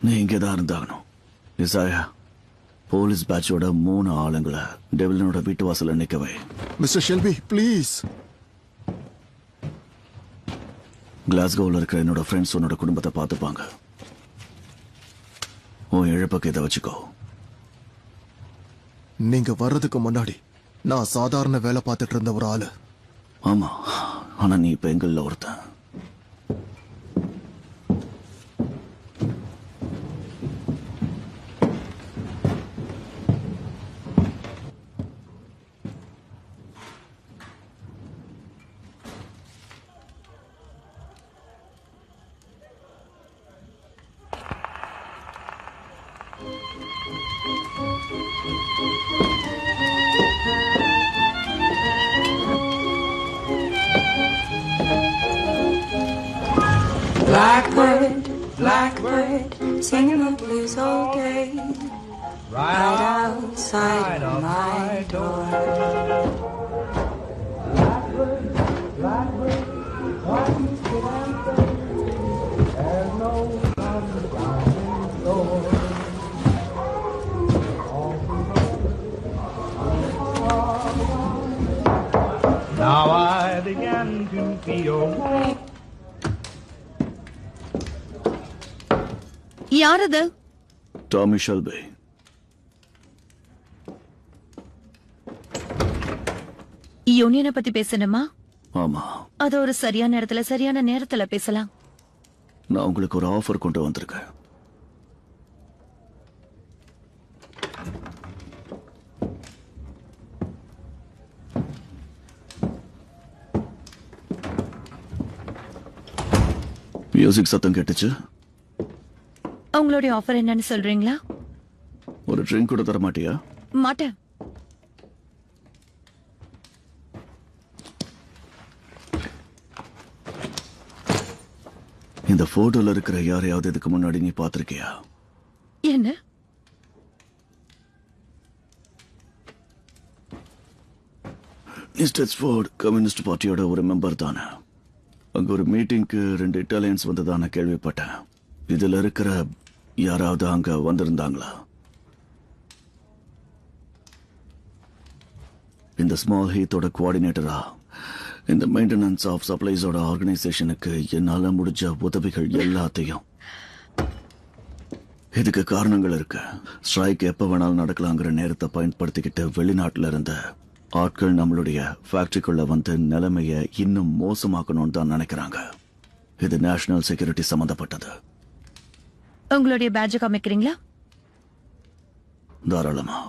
நீ இங்கேதான் இருந்தாகணும். இசாயா, போலீஸ் பேட்சோட 3 ஆளுங்களை டெவிலனோட வீட்டு வாசல்ல நிக்கவை. Mister Shelby, please. கிளாஸ்கோவில் இருக்கிற என்னோட ஃப்ரெண்ட்ஸ் உன்னோட குடும்பத்தை பார்த்துப்பாங்க. உன் இழப்புக்கு இதை வச்சுக்கோ. நீங்க வர்றதுக்கு முன்னாடி நான் சாதாரண வேலை பார்த்துட்டு இருந்த ஒரு ஆளு. ஆமா, ஆனா நீ இப்ப எங்கள்ல ஒருத்தன். Blackbird, blackbird, singing the blues all day, right outside of my door. Blackbird, blackbird, why you sit and say there's no sunshine in store? Now I began to feel யாரது? Tommy Shelby. யூனியனை பத்தி பேசணுமா? ஆமா. அது ஒரு சரியான இடத்துல சரியான நேரத்துல பேசலாம். நான் உங்களுக்கு ஒரு ஆஃபர் கொண்டு வந்திருக்கேன். மியூசிக் சத்தம் கேட்டுச்சு. உங்களுடைய ஆஃபர் என்னன்னு சொல்றீங்களா? ஒரு ட்ரிங்க் கூட தர மாட்டியா? மாட்டேன். இந்த போட்டோல இருக்கிற யாரையாவது இதுக்கு முன்னாடி நீ பாத்திருக்கியா? என்ன? ஸ்டெட்ஸ்ஃபோர்ட் கம்யூனிஸ்ட் பார்ட்டியோட ஒரு மெம்பர் தானே. அங்க ஒரு மீட்டிங்க்கு 2 இட்டாலியன்ஸ் வந்ததான கேள்விப்பட்டேன். இதுல இருக்கிற யாராவது அங்க வந்திருந்தாங்களா? இந்த ஸ்மால் ஹீத்தோட கோஆர்டினேட்டரா இந்த மெயின்டெனன்ஸ் ஆஃப் சப்ளைஸோட ஆர்கனைசேஷனுக்கு என்னால முடிஞ்ச உதவிகள் எல்லாத்தையும். இதுக்கு காரணங்கள் இருக்கு. ஸ்ட்ரைக் எப்ப வேணாலும் நடக்கலாங்கிற நேரத்தை பயன்படுத்திக்கிட்டு வெளிநாட்டுல இருந்த ஆட்கள் நம்மளுடைய ஃபேக்டரிக்குள்ள வந்து நிலைமைய இன்னும் மோசமாக்கணும்னு தான் நினைக்கிறாங்க. இது நேஷனல் செக்யூரிட்டி சம்பந்தப்பட்டது. உங்களுடைய பேட்ஜ் காமிக்கிறீங்களா? தாராளமா.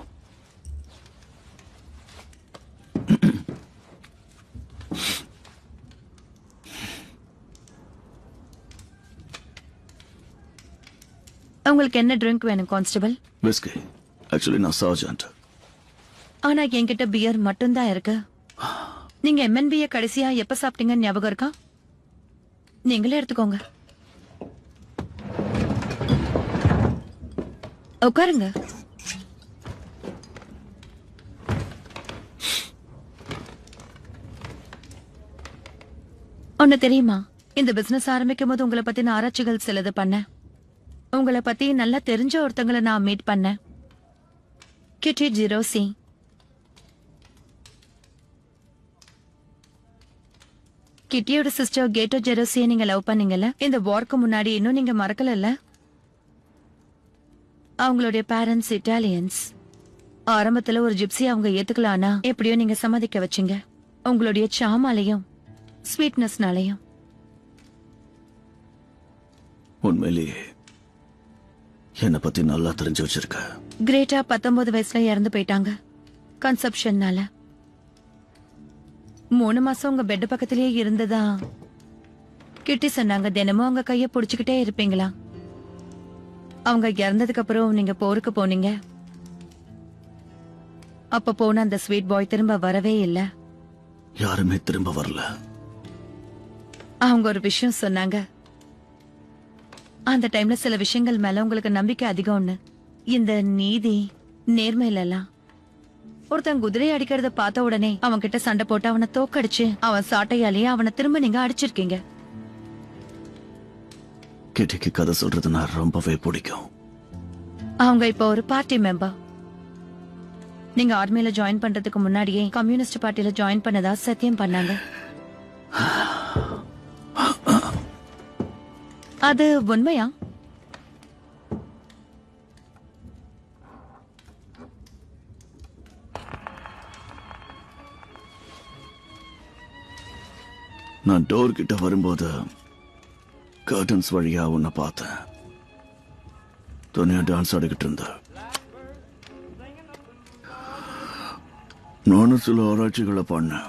உங்களுக்கு என்ன ட்ரிங்க் வேணும் கான்ஸ்டபிள்? விஸ்கி. ஆக்சுவலி நான் சர்ஜென்ட். ஆனா என்கிட்ட பியர் மட்டும்தான் இருக்கு. நீங்க MNBயை கடைசியா எப்ப சாப்பிட்டீங்கன்னு ஞாபகம் இருக்கா? நீங்களே எடுத்துக்கோங்க. உட்காருங்க. ஒன்னு தெரியுமா, இந்த பிசினஸ் ஆரம்பிக்கும் போது உங்களை பத்தின ஆராய்ச்சிகள் சிலது பண்ணேன். உங்களை பத்தி நல்லா தெரிஞ்ச ஒருத்தங்களை நான் மீட் பண்ணேன். கிட்டி ஜெரோசி. கிட்டியோட சிஸ்டர் கேட்டோ ஜெரோசியை நீங்க லவ் பண்ணீங்கல்ல? இந்த வார்க்கு முன்னாடி இன்னும் நீங்க மறக்கல? அவங்களுடைய பேரண்ட்ஸ் இட்டாலியன்ஸ். ஆரம்பத்துல ஒரு ஜிப்சி அவங்க ஏத்துக்கலானா எப்படியோ நீங்க சம்மதிக்க வச்சீங்க. உங்களுடைய சாமாலையும் ஸ்வீட்னஸ்னாலையும். உண்மையிலேயே என்னை பத்தி நல்லா தெரிஞ்சு வச்சிருக்க. கிரேட்டா 19 வயசுல இறந்து போயிட்டாங்க கன்சப்ஷன்னால. 3 மாசம் உங்க பெட் பக்கத்திலேயே இருந்ததா கிட்டி சொன்னாங்க. தினமும் அவங்க கைய புடிச்சுக்கிட்டே இருப்பீங்களா? அவங்க இறந்ததுக்கு அப்புறம் நீங்க போருக்கு போனீங்க. அப்ப போன அந்த ஸ்வீட் பாய் திரும்ப வரவே இல்ல. யாருமே திரும்ப வரல. அவங்க ஒரு விஷயம் சொன்னாங்க. அந்த டைம்ல சில விஷயங்கள் மேல உங்களுக்கு நம்பிக்கை அதிகம்னு. இந்த நீதி நேர்மையிலலாம் ஒருத்தன் குதிரை அடிக்கிறத பார்த்த உடனே அவன் கிட்ட சண்டை போட்டு அவனை தோக்கடிச்சு அவன் சாட்டையாலேயே அவனை திரும்ப நீங்க அடிச்சிருக்கீங்க. கிட்டிக்கு கதை சொல்றது நான் ரொம்பவே பிடிக்கும். அவங்க இப்ப ஒரு பார்ட்டி மெம்பர். நீங்க ஆர்மியில ஜாயின் பண்றதுக்கு முன்னாடியே கம்யூனிஸ்ட் பார்ட்டில ஜாயின் பண்ணதா சத்தியம் பண்ணாங்க. அது உண்மையா? நான் டோர் கிட்ட வரும்போது கர்டன்ஸ் வழியா உன்னை பார்த்தேன். துணியா டான்ஸ் ஆடிக்கிட்டு இருந்த. நானும் சில ஆராய்ச்சிகளை பண்ணேன்.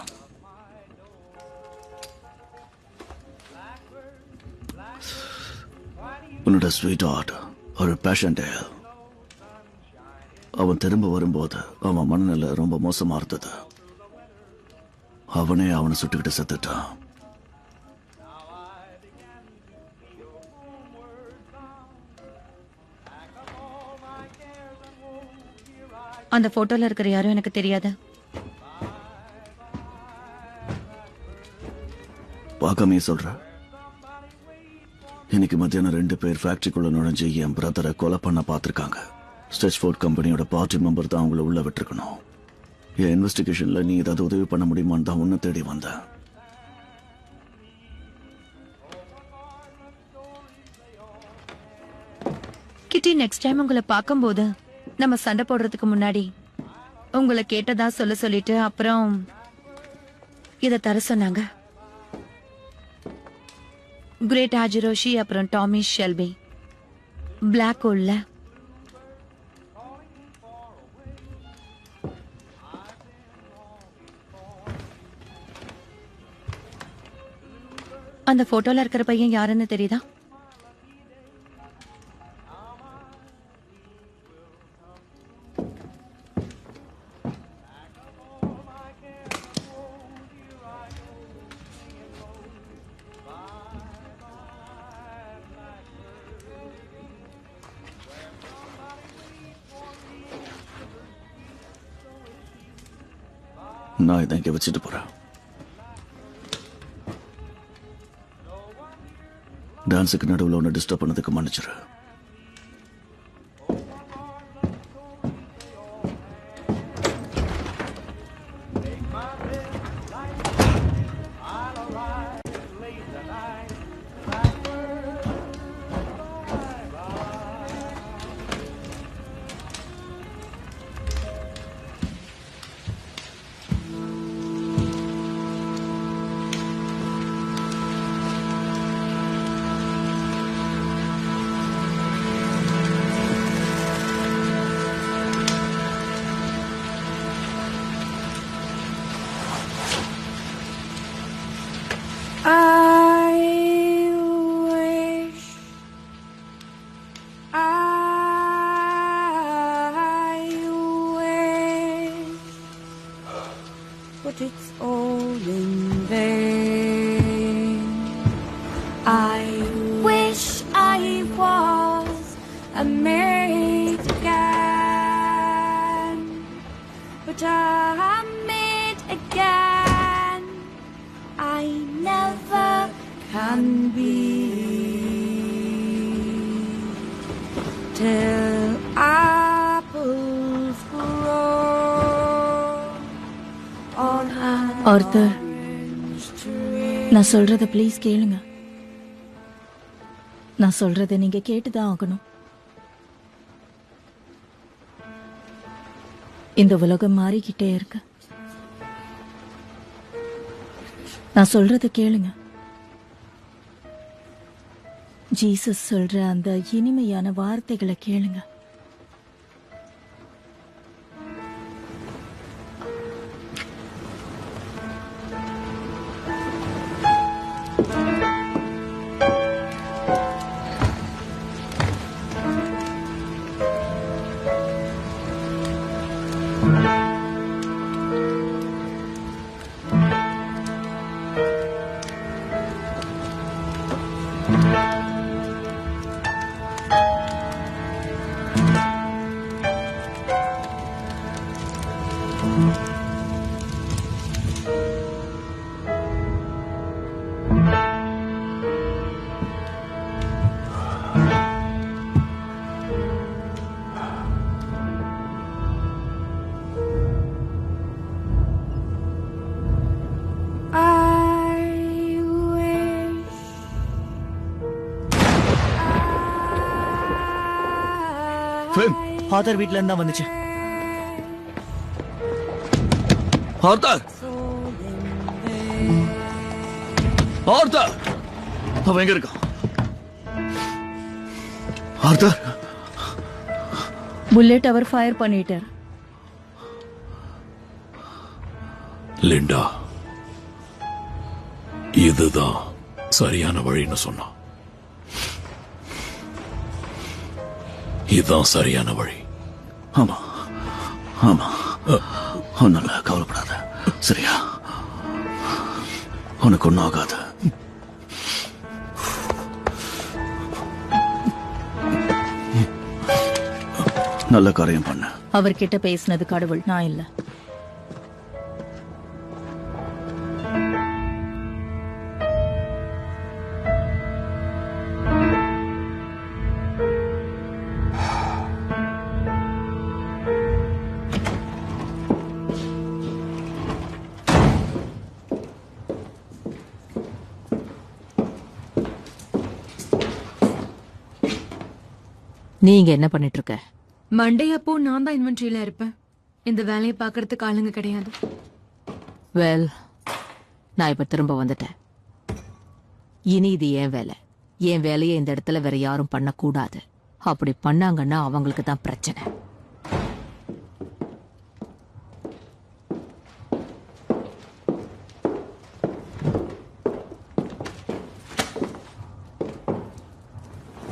உன்னோட ஸ்வீட் ஹார்ட் ஒரு பேஷன் டேல். அவன் திரும்ப வரும்போது அவன் மனநிலை ரொம்ப மோசமா இருந்தது. அவனே அவனை சுட்டுக்கிட்டு செத்துட்டான். அந்த போட்டோல இருக்கிற யாரும் எனக்கு தெரியாது. பார்க்காமே சொல்ற. இன்னைக்கு மத்தியானம் 2 பேர் ஃபேக்டரிக்குள்ள நுழைஞ்சு என் பிரதரை கொலை பண்ண பார்த்திருக்காங்க. ஸ்டெட்ச்ஃபோர்ட் கம்பெனியோட பார்ட்டி மெம்பர் தான் அவங்கள உள்ள விட்டுருக்கணும். என் இன்வெஸ்டிகேஷன்ல நீ ஏதாவது உதவி பண்ண முடியுமான்னு தான் உன்னை தேடி வந்தேன். கிட்டி, நெக்ஸ்ட் டைம் உங்களை பார்க்கும்போது நம்ம சண்டை போடுறதுக்கு முன்னாடி உங்களை கேட்டதா சொல்லிட்டு அப்புறம் இத தர சொன்னாங்க. கிரேட் ஹாஜிரோஷி அப்புறம் டாமி ஷெல்பி பிளாக் ஹோல்ல. அந்த போட்டோல இருக்கிற பையன் யாருன்னு தெரியுதா? நான் இதை இங்க வச்சுட்டு போறேன். டான்ஸுக்கு நடுவில் ஒன்று டிஸ்டர்ப் பண்ணதுக்கு மன்னிச்சிரு. But it's all in vain. I wish I was a maid again, but I'm made again. I never can be till apples grow on an author, நான் சொல்றத ப்ளீஸ் கேளுங்க. நான் சொல்றத நீங்க கேட்டுதான் ஆகணும். இந்த உலகம் மாறிக்கிட்டே இருக்கு. நான் சொல்றத கேளுங்க. ஜீசஸ் சொல்ற அந்த இனிமையான வார்த்தைகளை கேளுங்க. ஆர்த்தர் வீட்ல இருந்தா வந்துச்சு. ஆர்த்தர், ஆர்த்தர், அவன் எங்க இருக்கான்? ஆர்த்தர், புல்லட் அவர் ஃபயர் பண்ணிட்டார். லிண்டா, இதுதான் சரியான வழின்னு சொன்னான். இதுதான் சரியான வழி. ஆமா ஆமா, ஒன்னும் கவலைப்படாத, சரியா? உனக்கு ஒன்னும் ஆகாது. நல்ல காரியம் பண்ண. அவர்கிட்ட பேசினது கடவுள், நான் இல்ல. நீங்க என்ன பண்ணிட்டு இருக்க? மண்டே அப்போ நான் தான் இன்வென்ட்ரியில இருப்பேன். இந்த வேலையை பார்க்கறதுக்கு ஆளுங்க கிடையாது. வெல், நான் இப்ப திரும்ப வந்துட்டேன். இனி இது என் வேலை. என் வேலையை இந்த இடத்துல வேற யாரும் பண்ணக்கூடாது. அப்படி பண்ணாங்கன்னா அவங்களுக்கு தான் பிரச்சனை.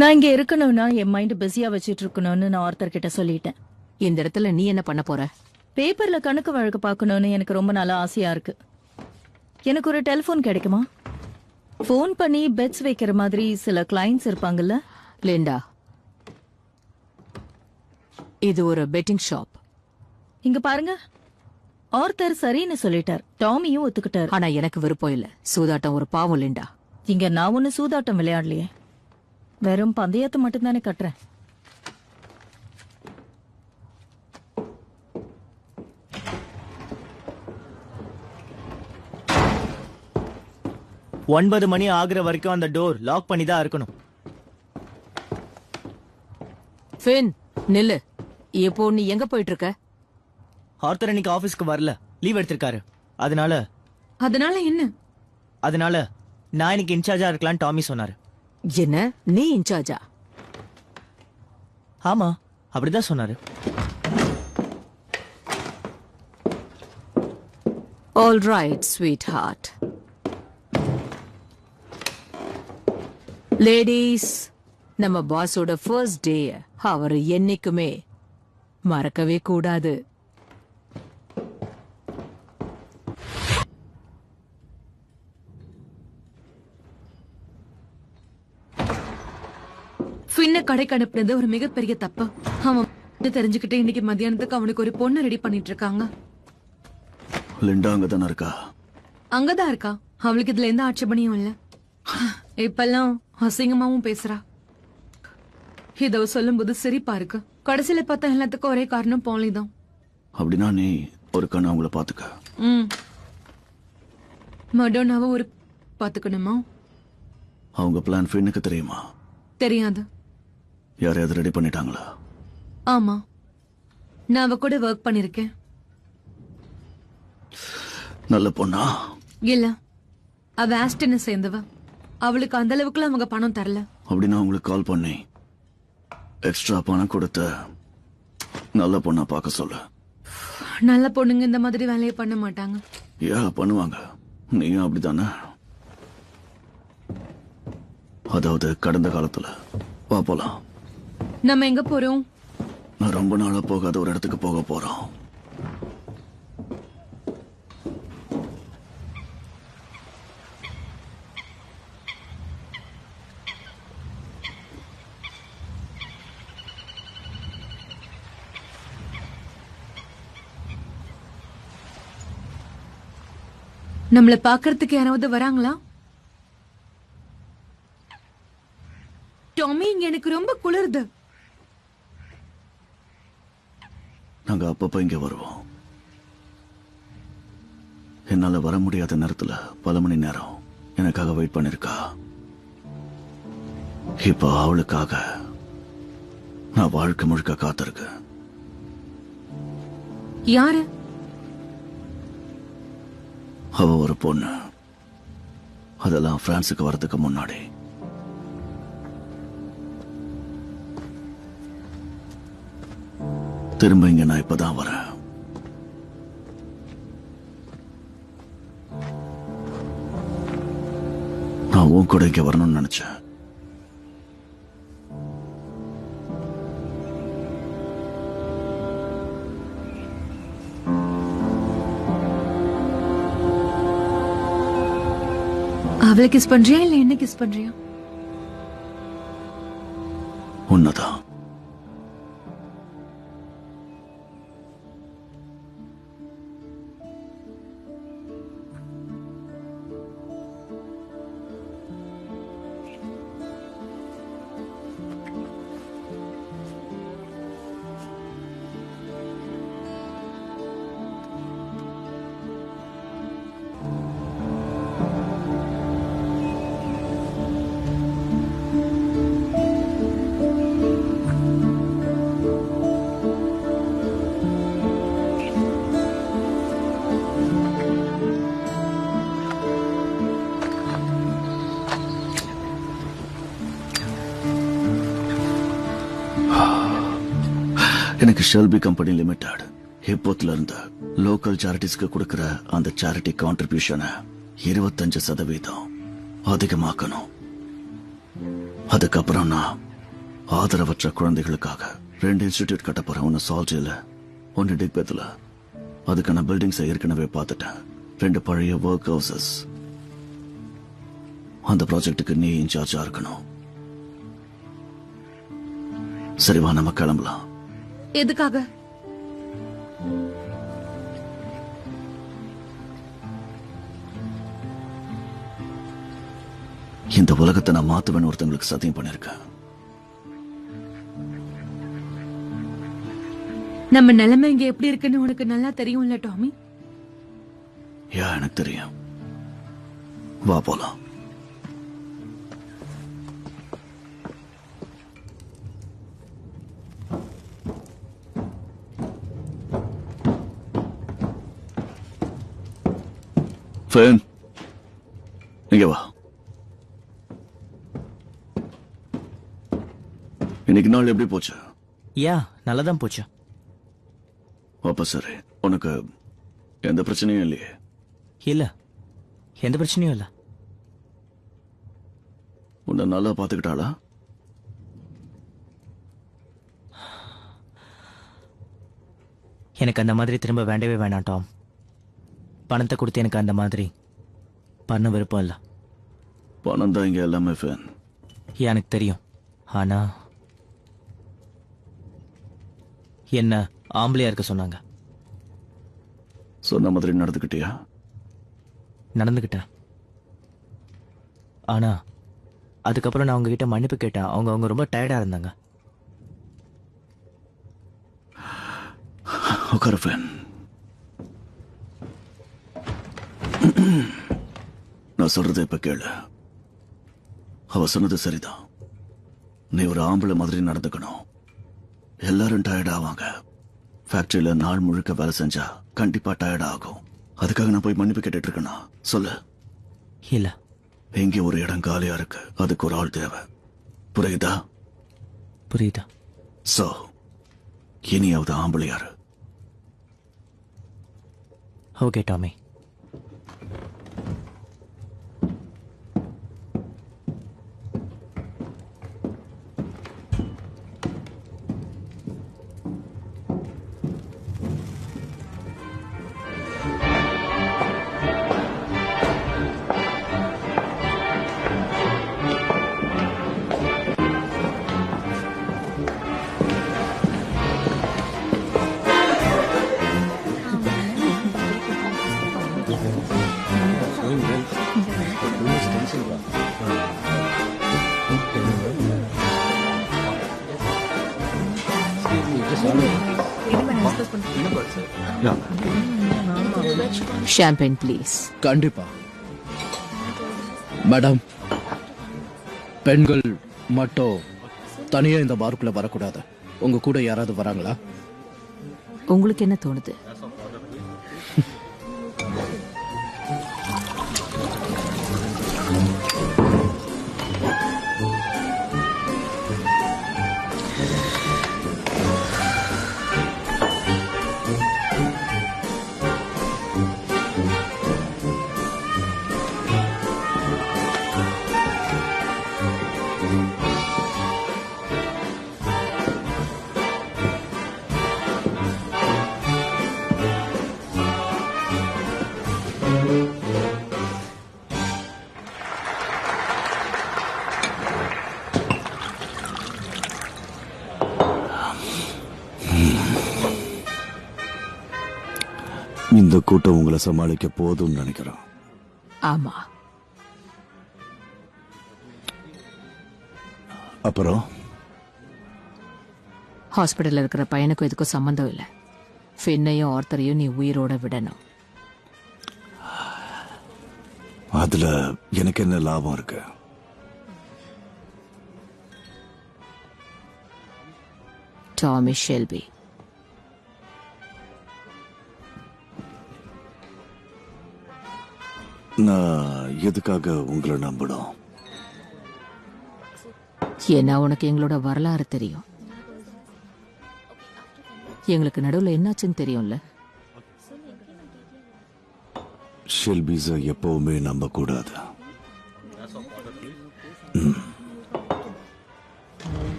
நான் இங்க இருக்கணும்னா என் மைண்ட் பிஸியா வச்சிட்டு இருக்கணும்னு நான் ஆர்த்தர் கிட்ட சொல்லிட்டேன். இந்த இடத்துல நீ என்ன பண்ண போற? பேப்பர்ல கணக்கு வழக்கு பார்க்கணும்னு எனக்கு ரொம்ப நாளா ஆசையா இருக்கு. எனக்கு ஒரு டெலிபோன் கிடைக்குமா? போன் பண்ணி பெட்ஸ் வைக்கிற மாதிரி சில கிளைண்ட்ஸ் இருப்பாங்கல்ல. லிண்டா, இது ஒரு பெட்டிங் ஷாப். இங்க பாருங்க, ஆர்த்தர் சரின்னு சொல்லிட்டார், டாமியும் ஒத்துக்கிட்டார். ஆனா எனக்கு விருப்பம் இல்ல. சூதாட்டம் ஒரு பாவம் லிண்டா. இங்க நான் ஒண்ணு சூதாட்டம் விளையாடலையே, வெறும் பந்தயத்தை மட்டும்தானே கட்டுறேன். ஒன்பது மணி ஆகுற வரைக்கும் அந்த டோர் லாக் பண்ணி தான் இருக்கணும். ஃபின் நில்லு. இப்போ நீ எங்க போயிட்டு இருக்க? ஆர்த்தர் இன்னைக்கு ஆபீஸ்க்கு வரல, லீவ் எடுத்திருக்காரு. அதனால என்ன? அதனால நான் இன்னைக்கு இன்சார்ஜா இருக்கலாம்னு டாமி சொன்னாரு. என்ன, நீ இன்சார்ஜா? ஆமா, அப்படிதான் சொன்னாரு. All right sweetheart. Ladies, நம்ம பாஸோட ஃபர்ஸ்ட் டே அவர் என்னைக்குமே மறக்கவே கூடாது. ஃபின்ன கடைக்கு அனுப்புனது ஒரு மிகப்பெரிய தப்பு. அவன் தெரிஞ்சுக்கிட்டு இன்னைக்கு மத்தியானத்துக்கு அவனுக்கு ஒரு பொண்ணு ரெடி பண்ணிட்டு இருக்காங்க. லிண்டா அங்கதானே இருக்கா? அங்கதான் இருக்கா. அவளுக்கு இதுல எந்த ஆட்சேபனையும் இல்ல. இப்பெல்லாம் அசிங்கமாவும் பேசுறா. இத சொல்லும் போது சிரிப்பா இருக்கு. கடைசியில பார்த்தா எல்லாத்துக்கும் ஒரே காரணம் பாலிதான். அப்படின்னா நீ ஒரு கண்ணு அவங்கள பாத்துக்க. மடோனாவை ஒரு பாத்துக்கணுமா? அவங்க பிளான் ஃபின்னுக்கு தெரியுமா? தெரியாது. யாரையாவது ரெடி பண்ணிட்டாங்களா? ஆமா, நான் அவ கூட ஒர்க் பண்ணிருக்கேன். நல்ல பொண்ணா? இல்ல, அவ ஆஸ்டினை சேர்ந்தவ. அவளுக்கு அந்த அளவுக்குலாம் அவங்க பணம் தரல. அப்படின்னா அவங்களுக்கு கால் பண்ணி எக்ஸ்ட்ரா பணம் கொடுத்த நல்ல பொண்ணா பார்க்க சொல்லு. நல்ல பொண்ணுங்க இந்த மாதிரி வேலையை பண்ண மாட்டாங்க. பண்ணுவாங்க. நீயும் அப்படித்தானே? அதாவது கடந்த காலத்துல. வா போலாம். நம்ம எங்க போறோம்? நான் ரொம்ப நாளா போகாத ஒரு இடத்துக்கு போக போறோம். நம்மள பாக்குறதுக்கு யாராவது வராங்களா? டாமி, இங்க எனக்கு ரொம்ப குளிருது. நாங்க அப்பப்ப இங்க வருவோம். என்னால வர முடியாத நேரத்துல பல மணி நேரம் எனக்காக வெயிட் பண்ணிருக்கா. இப்ப அவளுக்காக நான் வாழ்க்கை முழுக்க காத்திருக்கேன். யாரு? அவ ஒரு பொண்ணு. அதெல்லாம் பிரான்சுக்கு வரதுக்கு முன்னாடி. திரும்ப இங்க நான் இப்பதான் வரேன். நான் உன் கூட இங்க வரணும்னு நினைச்சேன். அவளை கிஸ் பண்றியா இல்ல என்ன கிஸ் பண்றியா? உன்னதான். எனக்கு ஷெல்பி கம்பெனி லிமிடெட் ஹிப்போத்ல இருந்து லோக்கல் சேரிட்டிஸ்க்கு கொடுக்கிற அந்த சேரிட்டி கான்ட்ரிபியூஷனை 25% அதிகமாக்கணும். அதுக்கப்புறம் நான் ஆதரவற்ற குழந்தைகளுக்காக 2 இன்ஸ்டிடியூட் கட்ட போறேன். ஒன்னு சால்ஜில, ஒன்னு டிக்பெத்ல. அதுக்கான பில்டிங்ஸ் ஏற்கனவே பார்த்துட்டேன். 2 பழைய ஒர்க் ஹவுசஸ். அந்த ப்ராஜெக்டுக்கு நீ இன்சார்ஜா இருக்கணும். சரி, வா நம்ம கிளம்பலாம். எதுக்காக? இந்த உலகத்தை நான் மாத்துவேன்னு ஒருத்தங்களுக்கு சத்தியம் பண்ணிருக்கேன். நம்ம நிலைமை இங்க எப்படி இருக்குன்னு உனக்கு நல்லா தெரியும்ல டாமி? எனக்கு தெரியும். வா போலாம். ஃபேன், இங்க வா. இன்னைக்கு நாள் எப்படி போச்சு? நல்லாதான் போச்சு. அப்ப சரி, உனக்கு எந்த பிரச்சனையும் இல்லையே? இல்ல, எந்த பிரச்சனையும் இல்ல. உன்னை நல்லா பாத்துக்கிட்டாளா? எனக்கு அந்த மாதிரி திரும்ப வேண்டவே வேணாம் டாம். பணத்தை கொடுத்து எனக்கு அந்த மாதிரி பண்ண விருப்பம் இல்ல. பணம் தான் இங்க எல்லாமே ஃபேன். எனக்கு தெரியும். ஆனா என்ன ஆம்பளையா இருக்க சொன்னாங்க. சொன்ன மாதிரி நடந்துக்கிட்டியா? நடந்துக்கிட்டேன். ஆனா அதுக்கப்புறம் நான் உங்ககிட்ட மன்னிப்பு கேட்டேன். அவங்க ரொம்ப டயர்டா இருந்தாங்க. உட்காரு ஃபேன். நான் சொல்றதை இப்ப கேளு. அவ சொன்னது சரிதான். நீ ஒரு ஆம்பளை மாதிரி நடந்துக்கணும். எல்லாரும் டயர்ட் ஆவாங்க. ஃபேக்டரியில நாள் முழுக்க வேலை செஞ்சா கண்டிப்பா டயர்ட் ஆகும். அதுக்காக நான் போய் மன்னிப்பு கேட்டுட்டு இருக்கேனா? சொல்லு. இல்ல, இங்கே ஒரு இடம் காலியா இருக்கு. அதுக்கு ஒரு ஆள் தேவை. புரியுதா? புரியுதா? சோ இனியாவது ஆம்பளையாரு. Okay Tommy. Champagne please. கண்டிப்பா மேடம். பெண்கள் மட்டும் தனியா இந்த பாருக்குள்ள வரக்கூடாது. உங்க கூட யாராவது வராங்களா? உங்களுக்கு என்ன தோணுது? இந்த கூட்டம் உங்களை சமாளிக்க போதும்னு நினைக்கிறேன். ஆமா. அப்புறம் ஹாஸ்பிடல்ல இருக்கிற பையனுக்கும் இதுக்கும் சம்பந்தம் இல்லை. ஃபின்னையும் ஆர்த்தரையும் நீ உயிரோட விடணும். அதுல எனக்கு என்ன லாபம் இருக்கு? Tommy Shelby. நான் எதுக்காக உங்களை நம்பணும்? ஏன்னா உனக்கு எங்களோட வரலாறு தெரியும். எங்களுக்கு நடுவுல என்னாச்சுன்னு தெரியும்ல. ஷெல்பிஸ எப்பவுமே நம்ப கூடாது.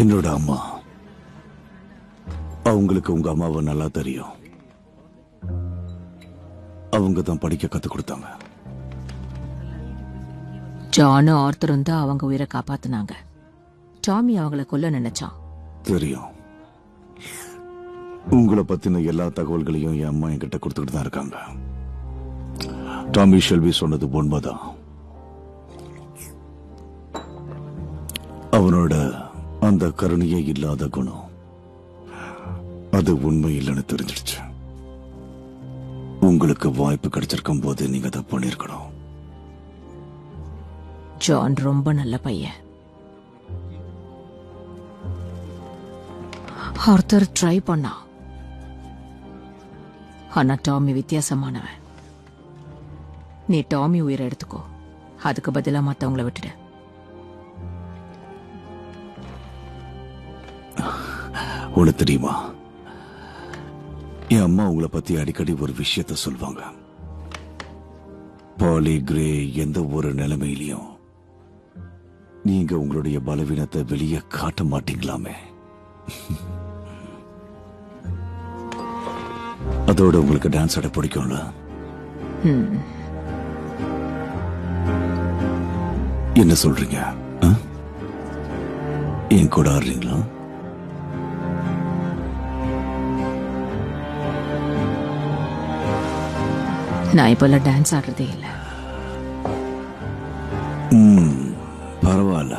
என்னோட அம்மா, அவங்களுக்கு உங்க அம்மாவை நல்லா தெரியும். அவங்க தான் படிக்க கத்து கொடுத்தாங்க. ஜானும் ஆர்த்தரும் தான் அவங்க உயிரை காப்பாத்தினாங்க. டாமி அவங்கள கொல்ல நினைச்சான். தெரியும். உங்களை பத்தின எல்லா தகவல்களையும் என் அம்மா என்கிட்ட கொடுத்துக்கிட்டு தான் இருக்காங்க. டாமி ஷெல்வி சொன்னது உண்மைதான். அவனோட அந்த கருணையே இல்லாத குணம் அது உண்மை இல்லைன்னு தெரிஞ்சிடுச்சு. உங்களுக்கு வாய்ப்பு கிடைச்சிருக்கும் போது நீங்க அதை பண்ணிருக்கணும். ஜான் ரொம்ப நல்ல பையன். ஆர்த்தர் ட்ரை பண்ணா, ஆனா டாமி வித்தியாசமானவன். நீ டாமி உயிரை எடுத்துக்கோ, அதுக்கு பதிலா மத்தவங்கள விட்டுடு. உனக்கு தெரியுமா, என் அம்மா உங்களை பத்தி அடிக்கடி ஒரு விஷயத்த சொல்வாங்க. பாலி கிரே எந்த ஒரு நிலைமையிலையும் நீங்க உங்களுடைய பலவீனத்தை வெளியே காட்ட மாட்டீங்களாமே. அதோட உங்களுக்கு டான்ஸ் ஆட பிடிக்கும்ல? என்ன சொல்றீங்க? என் கூட ஆடுறீங்களா? நான் இப்பெல்லாம் டான்ஸ் ஆடுறதே இல்லை. பரவாயில்ல.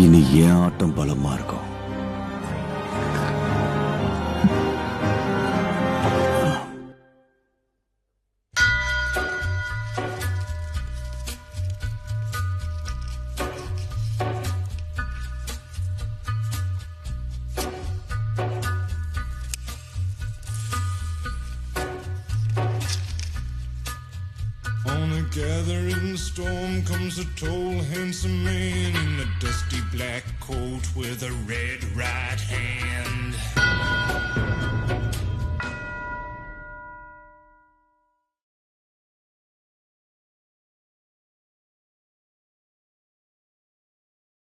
இனி ஏன் ஆட்டம் பலமா இருக்கும். On a gathering storm comes a tall, handsome man in a dusty black coat with a red ride.